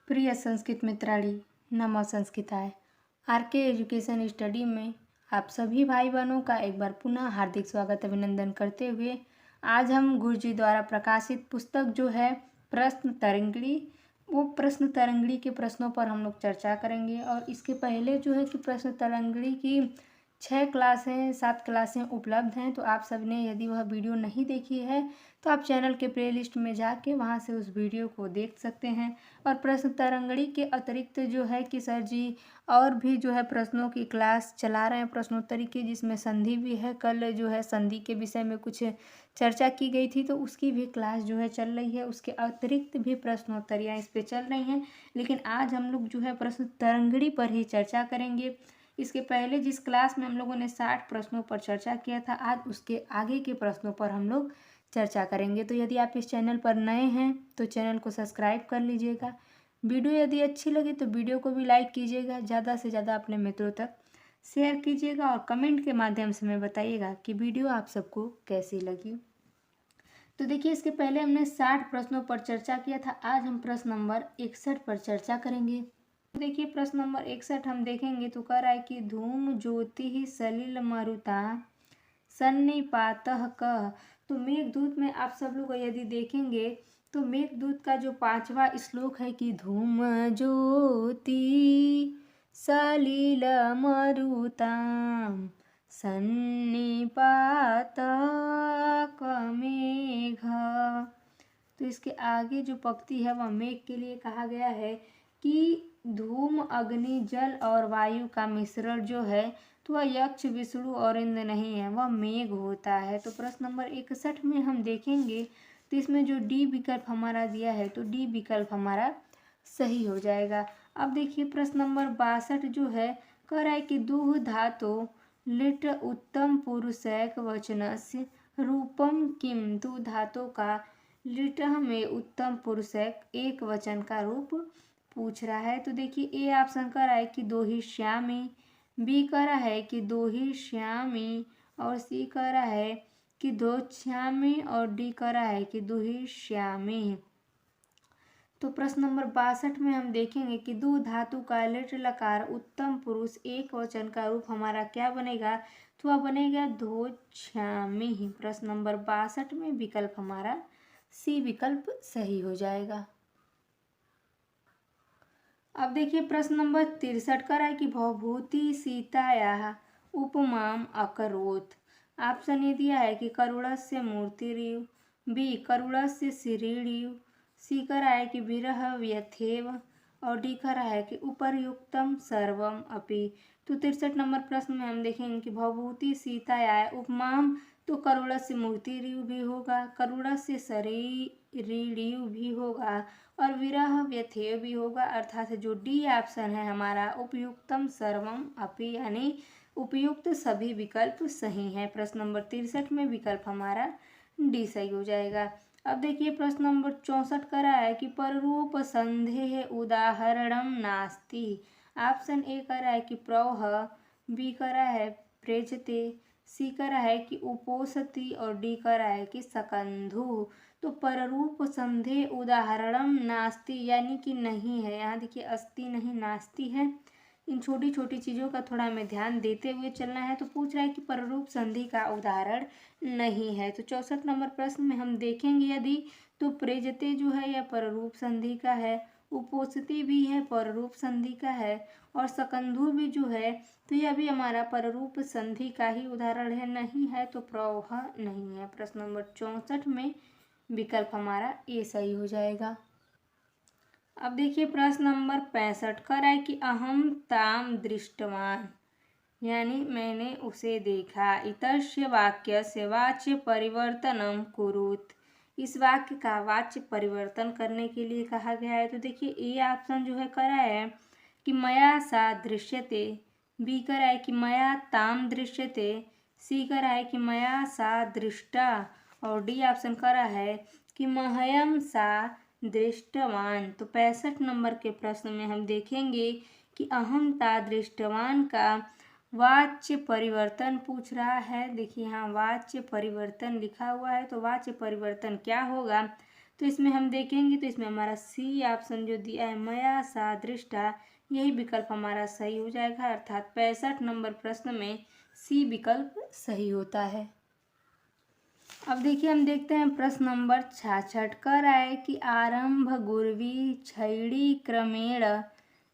प्रिय संस्कृत मित्राणी, नमो संस्कृताय। R K education study में आप सभी भाई बहनों का एक बार पुनः हार्दिक स्वागत अभिनंदन करते हुए आज हम गुरु जी द्वारा प्रकाशित पुस्तक जो है प्रश्न तरंगिणी, वो प्रश्न तरंगिणी के प्रश्नों पर हम लोग चर्चा करेंगे। और इसके पहले जो है कि प्रश्न तरंगिणी की 7 क्लासें उपलब्ध हैं। तो आप सब ने यदि वह वीडियो नहीं देखी है तो आप चैनल के प्लेलिस्ट में जाके वहां से उस वीडियो को देख सकते हैं। और प्रश्न तरंगिणी के अतिरिक्त जो है कि सर जी और भी जो है प्रश्नों की क्लास चला रहे हैं प्रश्नोत्तरी की, जिसमें संधि भी है। कल जो है संधि के विषय में कुछ चर्चा की गई थी तो उसकी भी क्लास जो है चल रही है। उसके अतिरिक्त भी प्रश्नोत्तरियाँ इस पे चल रही हैं, लेकिन आज हम लोग जो है प्रश्न तरंगिणी पर ही चर्चा करेंगे। इसके पहले जिस क्लास में हम लोगों ने 60 प्रश्नों पर चर्चा किया था, आज उसके आगे के प्रश्नों पर हम लोग चर्चा करेंगे। तो यदि आप इस चैनल पर नए हैं तो चैनल को सब्सक्राइब कर लीजिएगा। वीडियो यदि अच्छी लगे तो वीडियो को भी लाइक कीजिएगा, ज़्यादा से ज़्यादा अपने मित्रों तक शेयर कीजिएगा और कमेंट के माध्यम से हमें बताइएगा कि वीडियो आप सबको कैसी लगी। तो देखिए, इसके पहले हमने 60 प्रश्नों पर चर्चा किया था। आज हम प्रश्न नंबर 61 पर चर्चा करेंगे। देखिए, प्रश्न नंबर 61 हम देखेंगे तो कह रहा है कि धूम ज्योति सलिल मरुता सन्निपातः कः। तो मेघदूत में आप सब लोग यदि देखेंगे तो मेघदूत का जो 5वां श्लोक है कि धूम ज्योति सलिल मरुताम सन्निपातः मेघ। तो इसके आगे जो पंक्ति है वह मेघ के लिए कहा गया है कि धूम अग्नि जल और वायु का मिश्रण जो है तो वह यक्ष विष्णु और इंद्र नहीं है, वह मेघ होता है। तो प्रश्न नंबर 61 में हम देखेंगे तो इसमें जो डी विकल्प हमारा दिया है तो डी विकल्प हमारा सही हो जाएगा। अब देखिए, प्रश्न नंबर 62 जो है कह रहा है कि दुह धातु लिट उत्तम पुरुषैक वचनस्य रूपम किम। दु धातु का लिट में उत्तम पुरुषैक एक वचन का रूप पूछ रहा है। तो देखिए, ए ऑप्शन कर रहा है कि दो ही श्यामी, बी कर रहा है कि दो ही श्यामी, और सी कर रहा है कि दो श्यामी, और डी कर रहा है कि दो ही श्यामी। तो प्रश्न नंबर 62 में हम देखेंगे कि दु धातु का लिट लकार उत्तम पुरुष एक वचन का रूप हमारा क्या बनेगा, तो वह बनेगा दो श्यामी। प्रश्न नंबर 62 में विकल्प हमारा सी विकल्प सही हो जाएगा। अब देखिए, प्रश्न नंबर 63 का है कि भवभूति सीतायाः उपमाम अकरोत्। ऑप्शन ए दिया है कि करुणस्य मूर्तिरिव, बी करुणस्य शिरीड़िव, सी का है कि विरह व्यथेव, और डी का है कि उपर्युक्तम सर्वम अपि। तो 63 नंबर प्रश्न में हम देखेंगे कि भवभूति सीतायाः उपमाम, तो करुणस्य मूर्तिरिव भी होगा, करुणस्य शरीरिव भी होगा और विरह व्यथेय भी होगा। अर्थात जो डी ऑप्शन है हमारा उपयुक्तम सर्वम अपि, यानी उपयुक्त सभी विकल्प सही हैं। प्रश्न नंबर 63 में विकल्प हमारा डी सही हो जाएगा। अब देखिए, प्रश्न नंबर 64 का रहा है कि पररूप संदेह उदाहरणम नास्ति। ऑप्शन ए का रहा है कि प्रौह, बी का रहा है प्रेजते, सी का रहा है कि उपोसति, और डी का रहा है कि सकंधु। तो पररूप संदेह उदाहरणम नास्ति यानी कि नहीं है। यहाँ देखिए, अस्ति नहीं नास्ति है। इन छोटी छोटी चीज़ों का थोड़ा हमें ध्यान देते हुए चलना है। तो पूछ रहा है कि पररूप संधि का उदाहरण नहीं है। तो 64 नंबर प्रश्न में हम देखेंगे यदि तो प्रेजते जो है यह पररूप संधि का है, उपोसति भी है पररूप संधि का है, और सकंधु भी जो है तो यह भी हमारा पररूप संधि का ही उदाहरण है। नहीं है तो प्रौह नहीं है। प्रश्न नंबर 64 में विकल्प हमारा ए सही हो जाएगा। अब देखिए, प्रश्न नंबर 65 का है कि अहम ताम दृष्टवान, यानी मैंने उसे देखा। इतस्य वाक्यस्य वाच्य परिवर्तनम कुरुत। इस वाक्य का वाच्य परिवर्तन करने के लिए कहा गया है। तो देखिए, ए ऑप्शन जो है करा है कि मया सा दृश्यते, बी करा है कि मया ताम दृश्यते, सी करा है कि मया सा दृष्टा, और डी ऑप्शन करा है कि मह्यम सा दृष्टवान। तो 65 नंबर के प्रश्न में हम देखेंगे कि अहम ता दृष्टवान का वाच्य परिवर्तन पूछ रहा है। देखिए, यहाँ वाच्य परिवर्तन लिखा हुआ है, तो वाच्य परिवर्तन क्या होगा, तो इसमें हम देखेंगे तो इसमें हमारा सी ऑप्शन जो दिया है मया सा दृष्टा, यही विकल्प हमारा सही हो जाएगा। अर्थात 65 नंबर प्रश्न में सी विकल्प सही होता है। अब देखिए हम देखते हैं प्रश्न नंबर 66 कर आए कि आरंभ गुर्वी छैड़ी क्रमेण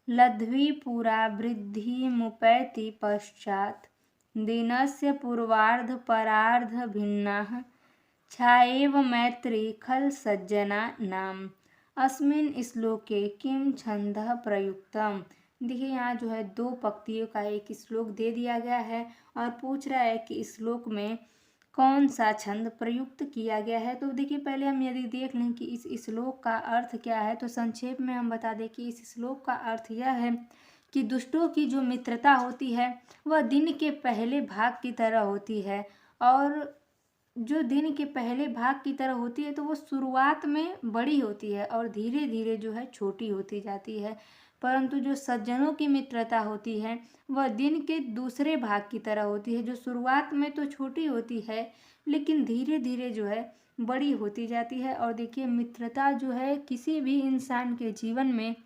लध्वी पुरा वृद्धि मुपैति पश्चात दिनस्य पूर्वार्ध परार्ध भिन्नाः छाएव मैत्री खल सज्जना नाम अस्मिन् श्लोके किम छंदः प्रयुक्तम। देखिए यहाँ जो है 2 पंक्तियों का एक श्लोक दे दिया गया है और पूछ रहा है कि इस श्लोक में कौन सा छंद प्रयुक्त किया गया है। तो देखिए पहले हम यदि देख लें कि इस श्लोक का अर्थ क्या है, तो संक्षेप में हम बता दें कि इस श्लोक का अर्थ यह है कि दुष्टों की जो मित्रता होती है वह दिन के पहले भाग की तरह होती है, और जो दिन के पहले भाग की तरह होती है तो वो शुरुआत में बड़ी होती है और धीरे धीरे जो है छोटी होती जाती है। परंतु जो सज्जनों की मित्रता होती है वह दिन के दूसरे भाग की तरह होती है, जो शुरुआत में तो छोटी होती है लेकिन धीरे धीरे जो है बड़ी होती जाती है। और देखिए मित्रता जो है किसी भी इंसान के जीवन में,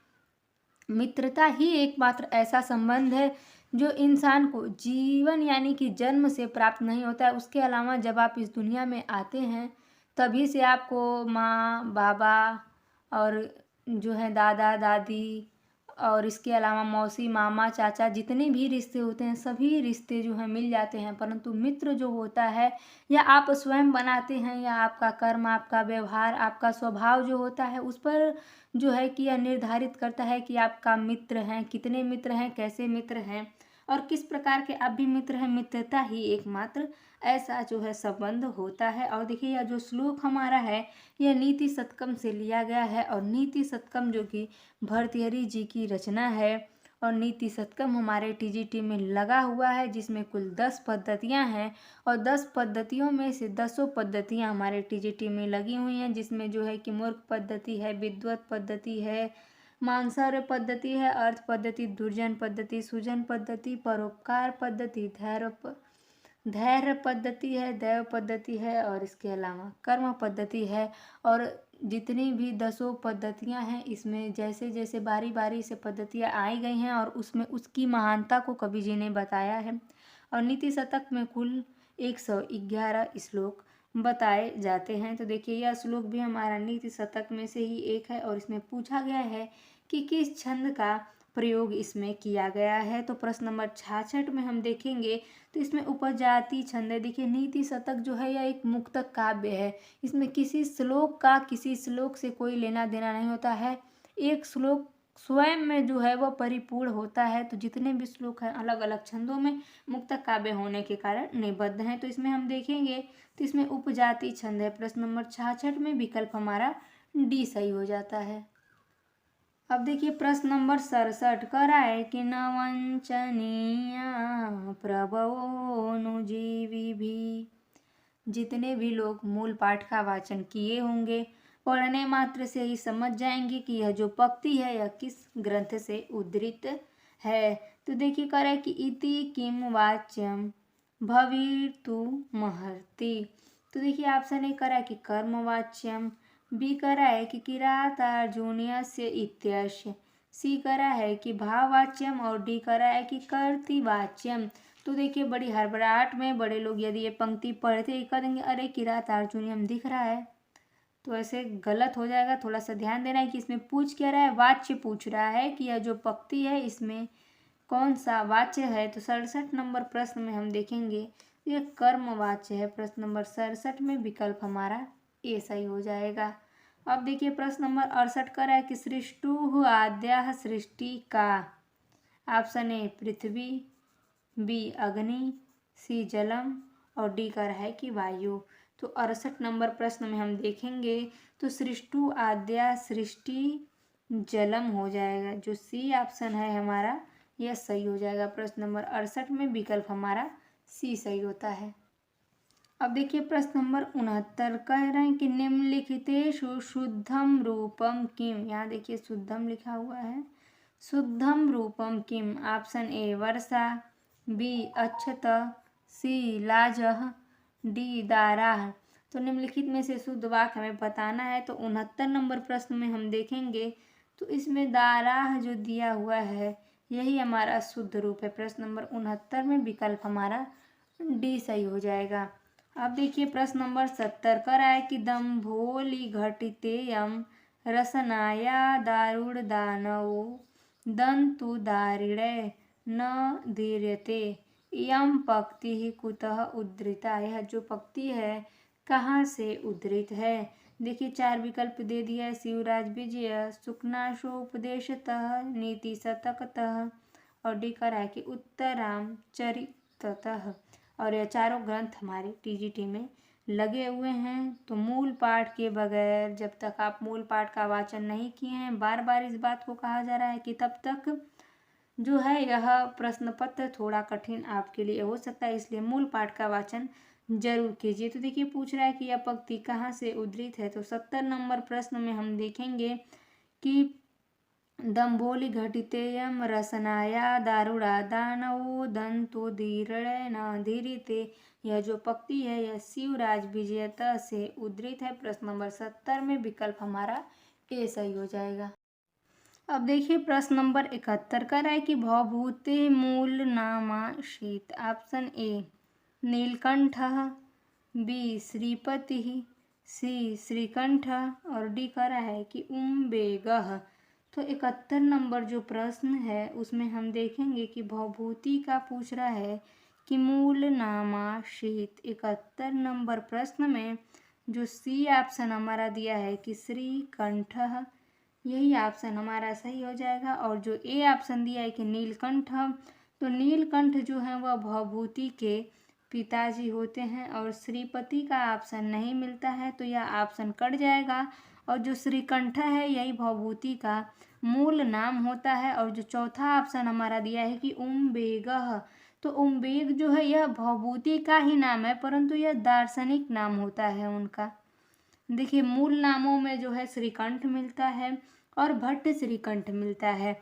मित्रता ही एकमात्र ऐसा संबंध है जो इंसान को जीवन यानी कि जन्म से प्राप्त नहीं होता है। उसके अलावा जब आप इस दुनिया में आते हैं तभी से आपको माँ बाबा और जो है दादा दादी और इसके अलावा मौसी मामा चाचा जितने भी रिश्ते होते हैं सभी रिश्ते जो हैं मिल जाते हैं। परंतु मित्र जो होता है या आप स्वयं बनाते हैं या आपका कर्म, आपका व्यवहार, आपका स्वभाव जो होता है उस पर जो है कि यह निर्धारित करता है कि आपका मित्र हैं, कितने मित्र हैं, कैसे मित्र हैं और किस प्रकार के आप भी मित्र हैं। मित्रता ही एकमात्र ऐसा जो है संबंध होता है। और देखिए यह जो श्लोक हमारा है यह नीति शतकम से लिया गया है, और नीति शतकम जो कि भर्तृहरि जी की रचना है, और नीति शतकम हमारे टीजीटी में लगा हुआ है जिसमें कुल 10 पद्धतियाँ हैं, और 10 पद्धतियों में से 10 पद्धतियाँ हमारे टीजीटी में लगी हुई हैं, जिसमें जो है कि मूर्ख पद्धति है, विद्वत पद्धति है, मानसर्य पद्धति है, अर्थ पद्धति, दुर्जन पद्धति, सुजन पद्धति, परोपकार पद्धति, धैर्य पद्धति है, दैव पद्धति है, और इसके अलावा कर्म पद्धति है। और जितनी भी 10 पद्धतियां हैं इसमें जैसे जैसे बारी बारी से पद्धतियां आई गई हैं और उसमें उसकी महानता को कवि जी ने बताया है। और नीति शतक में कुल 111 श्लोक बताए जाते हैं। तो देखिए यह श्लोक भी हमारा नीति शतक में से ही एक है, और इसमें पूछा गया है कि किस छंद का प्रयोग इसमें किया गया है। तो प्रश्न नंबर 66 में हम देखेंगे तो इसमें उपजाति छंद है। देखिए नीति शतक जो है यह एक मुक्तक काव्य है, इसमें किसी श्लोक का किसी श्लोक से कोई लेना देना नहीं होता है। एक श्लोक स्वयं में जो है वह परिपूर्ण होता है। तो जितने भी श्लोक हैं अलग अलग छंदों में मुक्तक काव्य होने के कारण निबद्ध हैं। तो इसमें हम देखेंगे तो इसमें उपजाति छंद है। प्रश्न नंबर 66 में विकल्प हमारा डी सही हो जाता है। अब देखिए प्रश्न नंबर 67 करा है कि नवंचनीय प्रभवोनुजीवी भी। जितने भी लोग मूल पाठ का वाचन किए होंगे पढ़ने मात्र से ही समझ जाएंगे कि यह जो पंक्ति है यह किस ग्रंथ से उद्धृत है। तो देखिए करा है कि इति किम वाच्यम भवितु महर्ति। तो देखिए ऑप्शन ए करा है कि कर्मवाच्यम, बी करा है कि किरातार्जुनीयस्य इत्यस्य, सी करा है कि भाववाच्यम, और डी करा है कि कर्तृवाच्यम। तो देखिए बड़ी हड़बड़ाहट में बड़े लोग यदि ये पंक्ति पढ़ते ही करेंगे अरे किरातार्जुनीयम दिख रहा है, तो ऐसे गलत हो जाएगा। थोड़ा सा ध्यान देना है कि इसमें पूछ क्या रहा है, वाच्य पूछ रहा है कि यह जो पंक्ति है इसमें कौन सा वाच्य है। तो 67 नंबर प्रश्न में हम देखेंगे यह कर्म वाच्य है। प्रश्न नंबर 67 में विकल्प हमारा ए सही हो जाएगा। अब देखिए प्रश्न नंबर 68 का है कि सृष्टु आद्या सृष्टि का। ऑप्शन ए पृथ्वी, बी अग्नि, सी जलम, और डी का है कि वायु। तो 68 नंबर प्रश्न में हम देखेंगे तो सृष्टु आद्या सृष्टि जलम हो जाएगा। जो सी ऑप्शन है हमारा यह सही हो जाएगा। प्रश्न नंबर 68 में विकल्प हमारा सी सही होता है। अब देखिए प्रश्न नंबर 69 कह रहे हैं कि निम्नलिखितेषु शुद्धम रूपम किम। यहाँ देखिए शुद्धम लिखा हुआ है, शुद्धम रूपम किम। ऑप्शन ए वर्षा, बी अक्षत, सी लाजः, डी दाराः। तो निम्नलिखित में से शुद्ध वाक्य हमें बताना है। तो 69 नंबर प्रश्न में हम देखेंगे तो इसमें दाराह जो दिया हुआ है यही हमारा शुद्ध रूप है। प्रश्न नंबर 69 में विकल्प हमारा डी सही हो जाएगा। अब देखिए प्रश्न नंबर 70 कर आए कि दम्भोली घटितेयम रसनाया दारुण दानवो दंतु दारिणे न धीर्यते यम पंक्ति कुतः उद्धृता। यह जो पंक्ति है कहाँ से उद्धृत है। देखिए 4 विकल्प दे दिया है। शिवराज विजय, सुकनाशोपदेशतः, नीति शतकतः और डी कर है कि उत्तराम चरिततः। और यह चारों ग्रंथ हमारे टीजीटी में लगे हुए हैं। तो मूल पाठ के बगैर जब तक आप मूल पाठ का वाचन नहीं किए हैं, बार बार इस बात को कहा जा रहा है कि तब तक जो है यह प्रश्न पत्र थोड़ा कठिन आपके लिए हो सकता है, इसलिए मूल पाठ का वाचन जरूर कीजिए। तो देखिए पूछ रहा है कि यह पंक्ति कहाँ से उद्धृत है। तो 70 नंबर प्रश्न में हम देखेंगे कि दम्भोली घटितेयम रसनाया दारुणा दानवो दंतो धीरणे न धीरिते। यह जो पंक्ति है यह शिवराज विजयता से उद्धृत है। प्रश्न नंबर 70 में विकल्प हमारा ए सही हो जाएगा। अब देखिए प्रश्न नंबर 71 का है कि भवभूते मूल नामाशीत। Option A Neelkanth, B Shripati, C Shrikanth और डी का है कि उम्बेगः। तो 71 नंबर जो प्रश्न है उसमें हम देखेंगे कि भवभूति का पूछ रहा है कि मूल नामाशीत। 71 नंबर प्रश्न में जो सी ऑप्शन हमारा दिया है कि श्रीकंठ, यही ऑप्शन हमारा सही हो जाएगा। और जो ए ऑप्शन दिया है कि नीलकंठ, तो नीलकंठ जो है वह भवभूति के पिताजी होते हैं और श्रीपति का ऑप्शन नहीं मिलता है, तो यह ऑप्शन कट जाएगा। और जो श्रीकंठ है यही भवभूति का मूल नाम होता है। और जो चौथा ऑप्शन हमारा दिया है कि उम्बेगः, तो उम्बेग जो है यह भवभूति का ही नाम है, परंतु यह दार्शनिक नाम होता है उनका। देखिए मूल नामों में जो है श्रीकंठ मिलता है और भट्ट श्रीकंठ मिलता है।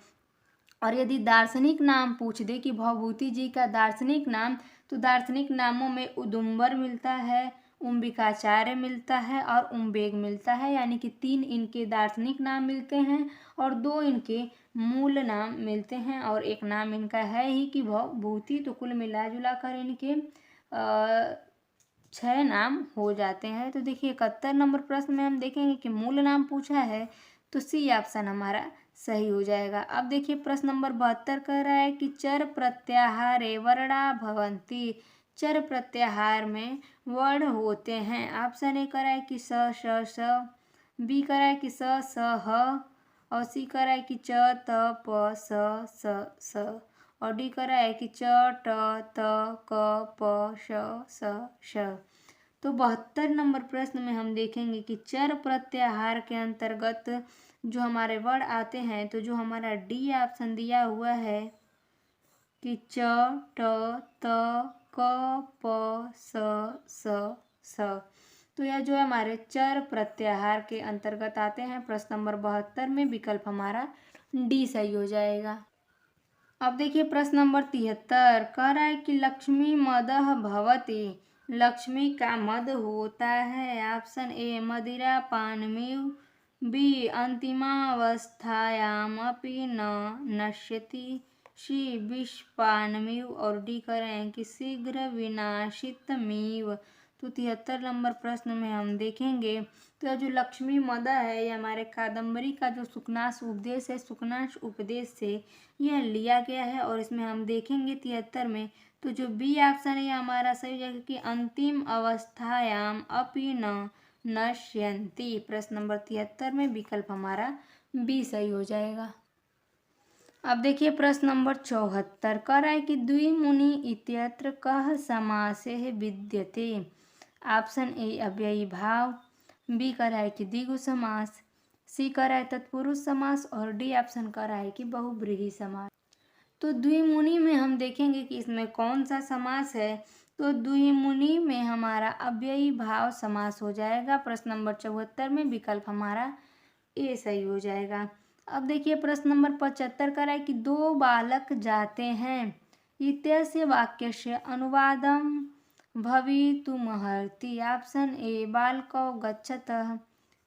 और यदि दार्शनिक नाम पूछ दे कि भवभूति जी का दार्शनिक नाम, तो दार्शनिक नामों में उदुम्बर मिलता है, उम्बिकाचार्य मिलता है और उम्बेग मिलता है। यानी कि 3 इनके दार्शनिक नाम मिलते हैं और 2 इनके मूल नाम मिलते हैं और एक नाम इनका है ही कि भवभूति। तो कुल मिला जुला कर इनके 6 नाम हो जाते हैं। तो देखिए 71 नंबर प्रश्न में हम देखेंगे कि मूल नाम पूछा है, तो सी ऑप्शन हमारा सही हो जाएगा। अब देखिए प्रश्न नंबर 72 कह रहा है कि चर प्रत्याहारे वर्णा भवन्ति। चर प्रत्याहार में वर्ण होते हैं। ऑप्शन ए कह रहा है कि स श स, बी कह रहा है कि स ह और सी कह रहा है कि च त प स स और डी कह रहा है कि च ट त क प श श। तो 72 नंबर प्रश्न में हम देखेंगे कि चर प्रत्याहार के अंतर्गत जो हमारे वर्ण आते हैं, तो जो हमारा डी ऑप्शन दिया हुआ है कि च ट त क प स। तो यह जो है हमारे चर प्रत्याहार के अंतर्गत आते हैं। प्रश्न नंबर 72 में विकल्प हमारा डी सही हो जाएगा। अब देखिए प्रश्न नंबर 73 कह रहा है कि लक्ष्मी मदः भवति। लक्ष्मी का मद होता है। ऑप्शन ए मदिरा पानमेव, बी अंतिमावस्थायामपि न नश्यति, सी विषपानमेव और डी कह रहे हैं कि शीघ्र विनाशितमेव। तो 73 नंबर प्रश्न में हम देखेंगे तो जो लक्ष्मी मद है यह हमारे कादम्बरी का जो सुकनाश उपदेश है, सुकनाश उपदेश से यह लिया गया है। और इसमें हम देखेंगे 73 में तो जो बी ऑप्शन है हमारा सही हो जाएगा कि अंतिम अवस्थायाम अपि न नश्यन्ति। प्रश्न नंबर 73 में विकल्प हमारा बी सही हो जाएगा। अब देखिए प्रश्न नंबर 74 कह रहा है कि द्विमुनि इत्यत्र कः समासः विद्यते। ऑप्शन ए अव्ययी भाव, बी कह रहा है कि द्विगु समास, सी कह रहा है तत्पुरुष समास और डी ऑप्शन कह रहा है कि बहुब्रीहि समास। तो द्विमुनि में हम देखेंगे कि इसमें कौन सा समास है। तो द्विमुनि में हमारा अव्ययी भाव समास हो जाएगा। प्रश्न नंबर 74 में विकल्प हमारा ए सही हो जाएगा। अब देखिए प्रश्न नंबर 75 का है कि 2 बालक जाते हैं। इत्यस्य वाक्यस्य अनुवादम भवितुमर्हति। ऑप्शन ए बालकौ गच्छतः,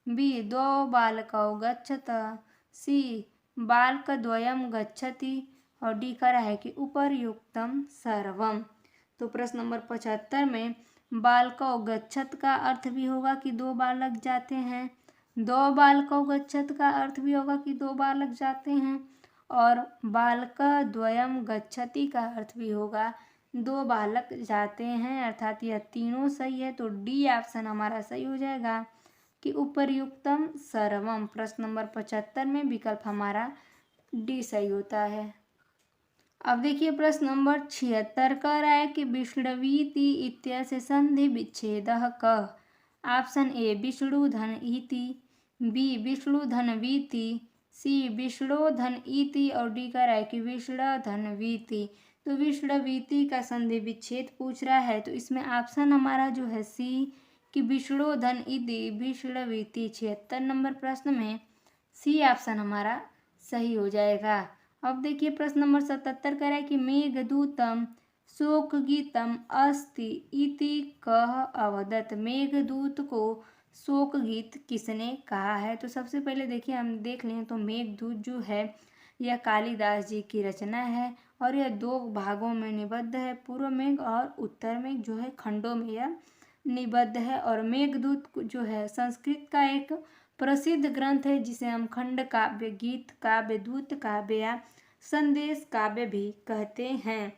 बी द्वौ बालकौ गच्छतः, सी बालकद्वयं गच्छति और डी करा है कि उपर्युक्तम सर्वम। तो प्रश्न नंबर 75 में बालकौ गच्छत का अर्थ भी होगा कि दो बालक जाते हैं, दो बालकौ गच्छत का अर्थ भी होगा कि दो बालक जाते हैं, और बालकद्वयं गच्छति का अर्थ भी होगा दो बालक जाते हैं, अर्थात यह तीनों सही है। तो डी ऑप्शन हमारा सही हो जाएगा कि उपर्युक्तम सर्वम। प्रश्न नंबर 75 में विकल्प हमारा डी सही होता है। अब देखिए प्रश्न नंबर 76 कह रहा है कि विष्णवीति इत्यस्य संधि विच्छेदः कः। ऑप्शन ए विष्णुधन इति, बी विष्णुधनवीति, सी विष्णोधन इति और डी कह रहा है कि विष्णुधनवीति। तो विष्णवीति का संधि विच्छेद पूछ रहा है, तो इसमें ऑप्शन हमारा जो है सी कि विष्णोधन इति विष्णवीति। 76 नंबर प्रश्न में सी ऑप्शन हमारा सही हो जाएगा। अब देखिए प्रश्न नंबर 77 कह रहा है कि मेघदूतम शोकगीतम अस्ति इति कः अवदत्। मेघदूत को शोक गीत किसने कहा है। तो सबसे पहले देखिए हम देख लें तो मेघदूत जो है यह कालिदास जी की रचना है और यह दो भागों में निबद्ध है, पूर्व मेघ और उत्तर मेघ जो है खंडों में यह निबद्ध है। और मेघदूत जो है संस्कृत का एक प्रसिद्ध ग्रंथ है जिसे हम खंड काव्य, गीत काव्य, दूत काव्य या संदेश काव्य भी कहते हैं।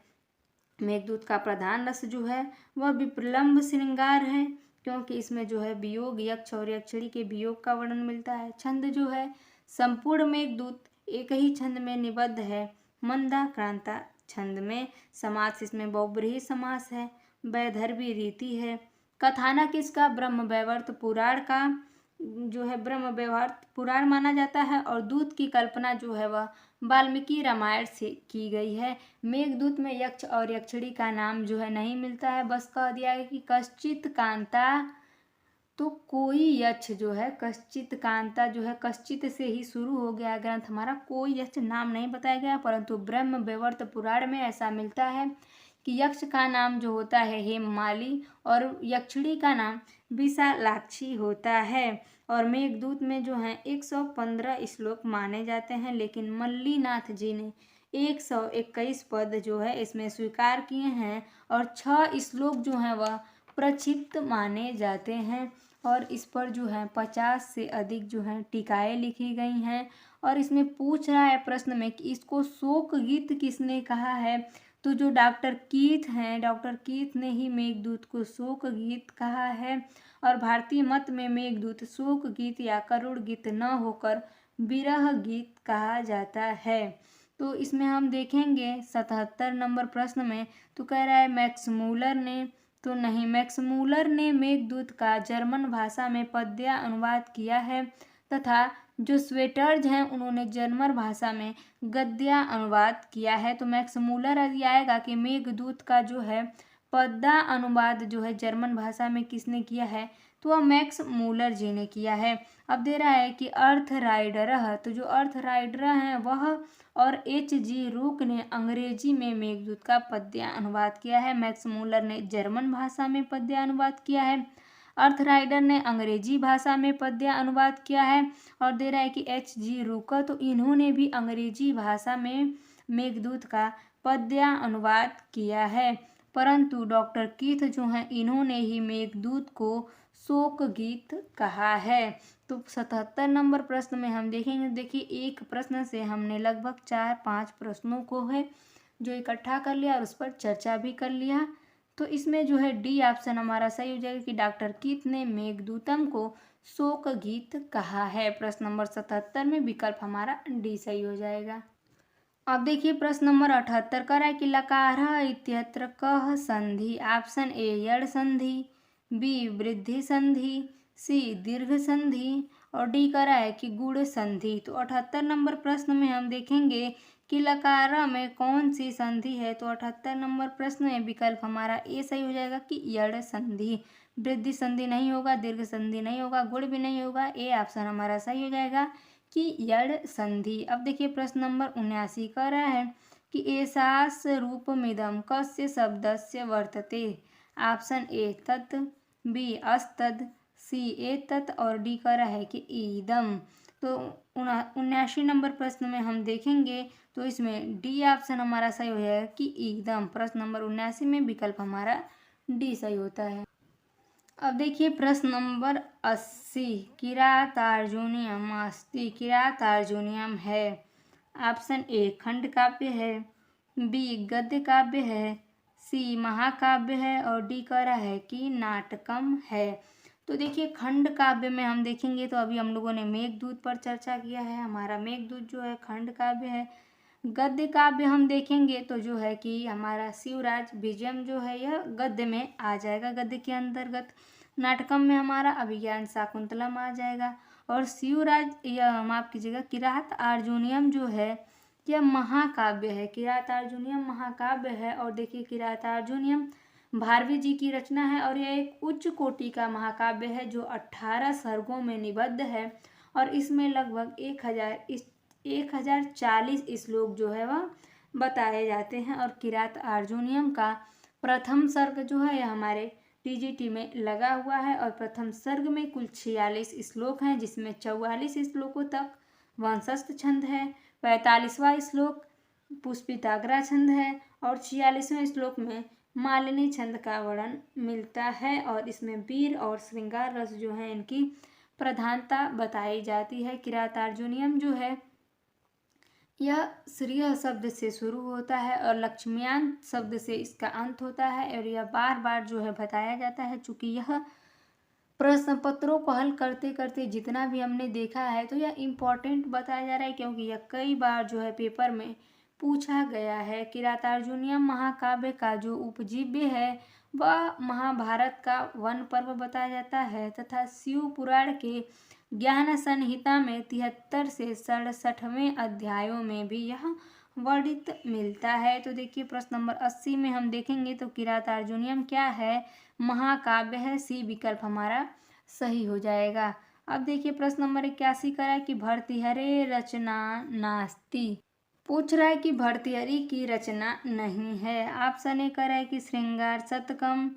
मेघदूत का प्रधान रस जो है वह विप्रलंब श्रृंगार है, क्योंकि इसमें जो है वियोग, यक्ष और यक्षिणी के वियोग का वर्णन मिलता है। छंद जो है संपूर्ण मेघदूत एक ही छंद में निबद्ध है, मंदाक्रांता छंद में। समास इसमें बहुब्रीहि समास है, वैदर्भी रीति है। कथानक इसका ब्रह्म वैवर्त पुराण का जो है ब्रह्म वैवर्त पुराण माना जाता है और दूत की कल्पना जो है वह वाल्मीकि रामायण से की गई है। मेघदूत में यक्ष और यक्षिणी का नाम जो है नहीं मिलता है, बस कह दिया है कि कश्चित कांता। तो कोई यक्ष जो है कश्चित कांता जो है कश्चित से ही शुरू हो गया ग्रंथ हमारा, कोई यक्ष नाम नहीं बताया गया, परंतु ब्रह्म वैवर्त पुराण में ऐसा मिलता है कि यक्ष का नाम जो होता है हेममाली और यक्षिणी का नाम विशालाक्षी होता है। और मेघदूत में जो है 115 श्लोक माने जाते हैं, लेकिन मल्लीनाथ जी ने 121 पद जो है इसमें स्वीकार किए हैं और 6 श्लोक जो हैं वह प्रक्षिप्त माने जाते हैं। और इस पर जो है 50 से अधिक जो है टीकाएँ लिखी गई हैं। और इसमें पूछ रहा है प्रश्न में कि इसको शोक गीत किसने कहा है। तो जो डॉक्टर कीथ हैं, डॉक्टर कीथ ने ही मेघदूत को शोक गीत कहा है। और भारतीय मत में मेघदूत शोक गीत या करुण गीत न होकर विरह गीत कहा जाता है। तो इसमें हम देखेंगे 77 नंबर प्रश्न में, तो कह रहा है मैक्स मूलर ने, तो नहीं, मैक्स मूलर ने मेघदूत का जर्मन भाषा में पद्य अनुवाद किया है तथा जो स्वेटर्ज हैं उन्होंने जर्मन भाषा में गद्य अनुवाद किया है। तो मैक्स मूलर यदि आएगा कि मेघदूत का जो है पद्य अनुवाद जो है जर्मन भाषा में किसने किया है, तो वह मैक्स मूलर जी ने किया है। अब दे रहा है कि अर्थ राइडर, तो जो अर्थ राइडर हैं वह और H.G. रूक ने अंग्रेजी में मेघदूत का पद्य अनुवाद किया है। मैक्स मूलर ने जर्मन भाषा में पद्य अनुवाद किया है, अर्थ राइडर ने अंग्रेजी भाषा में पद्य अनुवाद किया है। और दे रहा है कि H.G. रूक, तो इन्होंने भी अंग्रेजी भाषा में मेघदूत का पद्य अनुवाद किया है, परंतु डॉक्टर कीथ जो हैं इन्होंने ही मेघदूत को शोक गीत कहा है। तो 77 नंबर प्रश्न में हम देखेंगे, देखिए एक प्रश्न से हमने लगभग 4-5 प्रश्नों को है जो इकट्ठा कर लिया और उस पर चर्चा भी कर लिया। तो इसमें जो है डी ऑप्शन हमारा सही हो जाएगा कि डॉक्टर कीथ ने मेघदूतम को शोक गीत कहा है। प्रश्न नंबर 77 में विकल्प हमारा डी सही हो जाएगा। अब देखिए प्रश्न नंबर 78 कर रहा है कि लकारः इत्यत्र कः संधि। ऑप्शन ए यड़ संधि, बी वृद्धि संधि, सी दीर्घ संधि और डी कर रहा है कि गुण संधि। तो 78 नंबर प्रश्न में हम देखेंगे कि लकार में कौन सी संधि है। तो 78 नंबर प्रश्न में विकल्प हमारा ए सही हो जाएगा कि यड़ संधि। वृद्धि संधि नहीं होगा, दीर्घ संधि नहीं होगा, गुण भी नहीं होगा, ए ऑप्शन हमारा सही हो जाएगा कि यड़ संधि। अब देखिए प्रश्न नंबर 79 कह रहा है कि एषास रूपमिदं कस्य शब्दस्य वर्तते। ऑप्शन ए तत्, बी अस्तद, सी एतत् और डी कह रहा है कि ईदम। तो 79 नंबर प्रश्न में हम देखेंगे तो इसमें डी ऑप्शन हमारा सही हो जाएगा कि ईदम। प्रश्न नंबर 79 में विकल्प हमारा डी सही होता है। अब देखिए प्रश्न नंबर 80, किरातार्जुनीयम अस्ति, किरातार्जुनीयम है। ऑप्शन ए खंड काव्य है, बी गद्य काव्य है, सी महाकाव्य है और डी कह रहा है कि नाटकम है। तो देखिए खंड काव्य में हम देखेंगे तो अभी हम लोगों ने मेघदूत पर चर्चा किया है, हमारा मेघदूत जो है खंड काव्य है। गद्य काव्य हम देखेंगे तो जो है कि हमारा शिवराज विजयम जो है यह गद्य में आ जाएगा, गद्य के अंतर्गत। नाटकम में हमारा अभिज्ञान शाकुंतलम आ जाएगा और शिवराज यह माफ कीजिएगा किरातार्जुनीयम जो है यह महाकाव्य है, किरातार्जुनीयम महाकाव्य है। और देखिए किरातार्जुनीयम भारवी जी की रचना है और यह एक उच्च कोटि का महाकाव्य है जो 18 सर्गों में निबद्ध है और इसमें लगभग 1040 श्लोक जो है वह बताए जाते हैं। और किरातार्जुनीयम का प्रथम सर्ग जो है यह हमारे टीजीटी में लगा हुआ है और प्रथम सर्ग में कुल 46 श्लोक हैं, जिसमें 44 श्लोकों तक वंशस्थ छंद है, 45वां श्लोक पुष्पिताग्रा छंद है और 46वें श्लोक में मालिनी छंद का वर्णन मिलता है। और इसमें वीर और श्रृंगार रस जो है इनकी प्रधानता बताई जाती है। किरातार्जुनीयम जो है यह श्रीय शब्द से शुरू होता है और लक्ष्म्यान शब्द से इसका अंत होता है और यह बार बार जो है बताया जाता है। चूँकि यह प्रश्न पत्रों को हल करते करते जितना भी हमने देखा है तो यह इम्पोर्टेंट बताया जा रहा है, क्योंकि यह कई बार जो है पेपर में पूछा गया है। किरातार्जुनीयम महाकाव्य का जो उपजीव्य है वह महाभारत का वन पर्व बताया जाता है तथा शिव पुराण के ज्ञान संहिता में 73 से 67वें अध्यायों में भी यह वर्णित मिलता है। तो देखिए प्रश्न नंबर 80 में हम देखेंगे तो किरातार्जुनीयम क्या है, महाकाव्य है, सी विकल्प हमारा सही हो जाएगा। अब देखिए प्रश्न नंबर 81 कह रहा है कि भर्तृहरे रचना नास्ति, पूछ रहा है कि भर्तृहरि की रचना नहीं है। ऑप्शन ए कह रहा है कि श्रृंगार शतकम,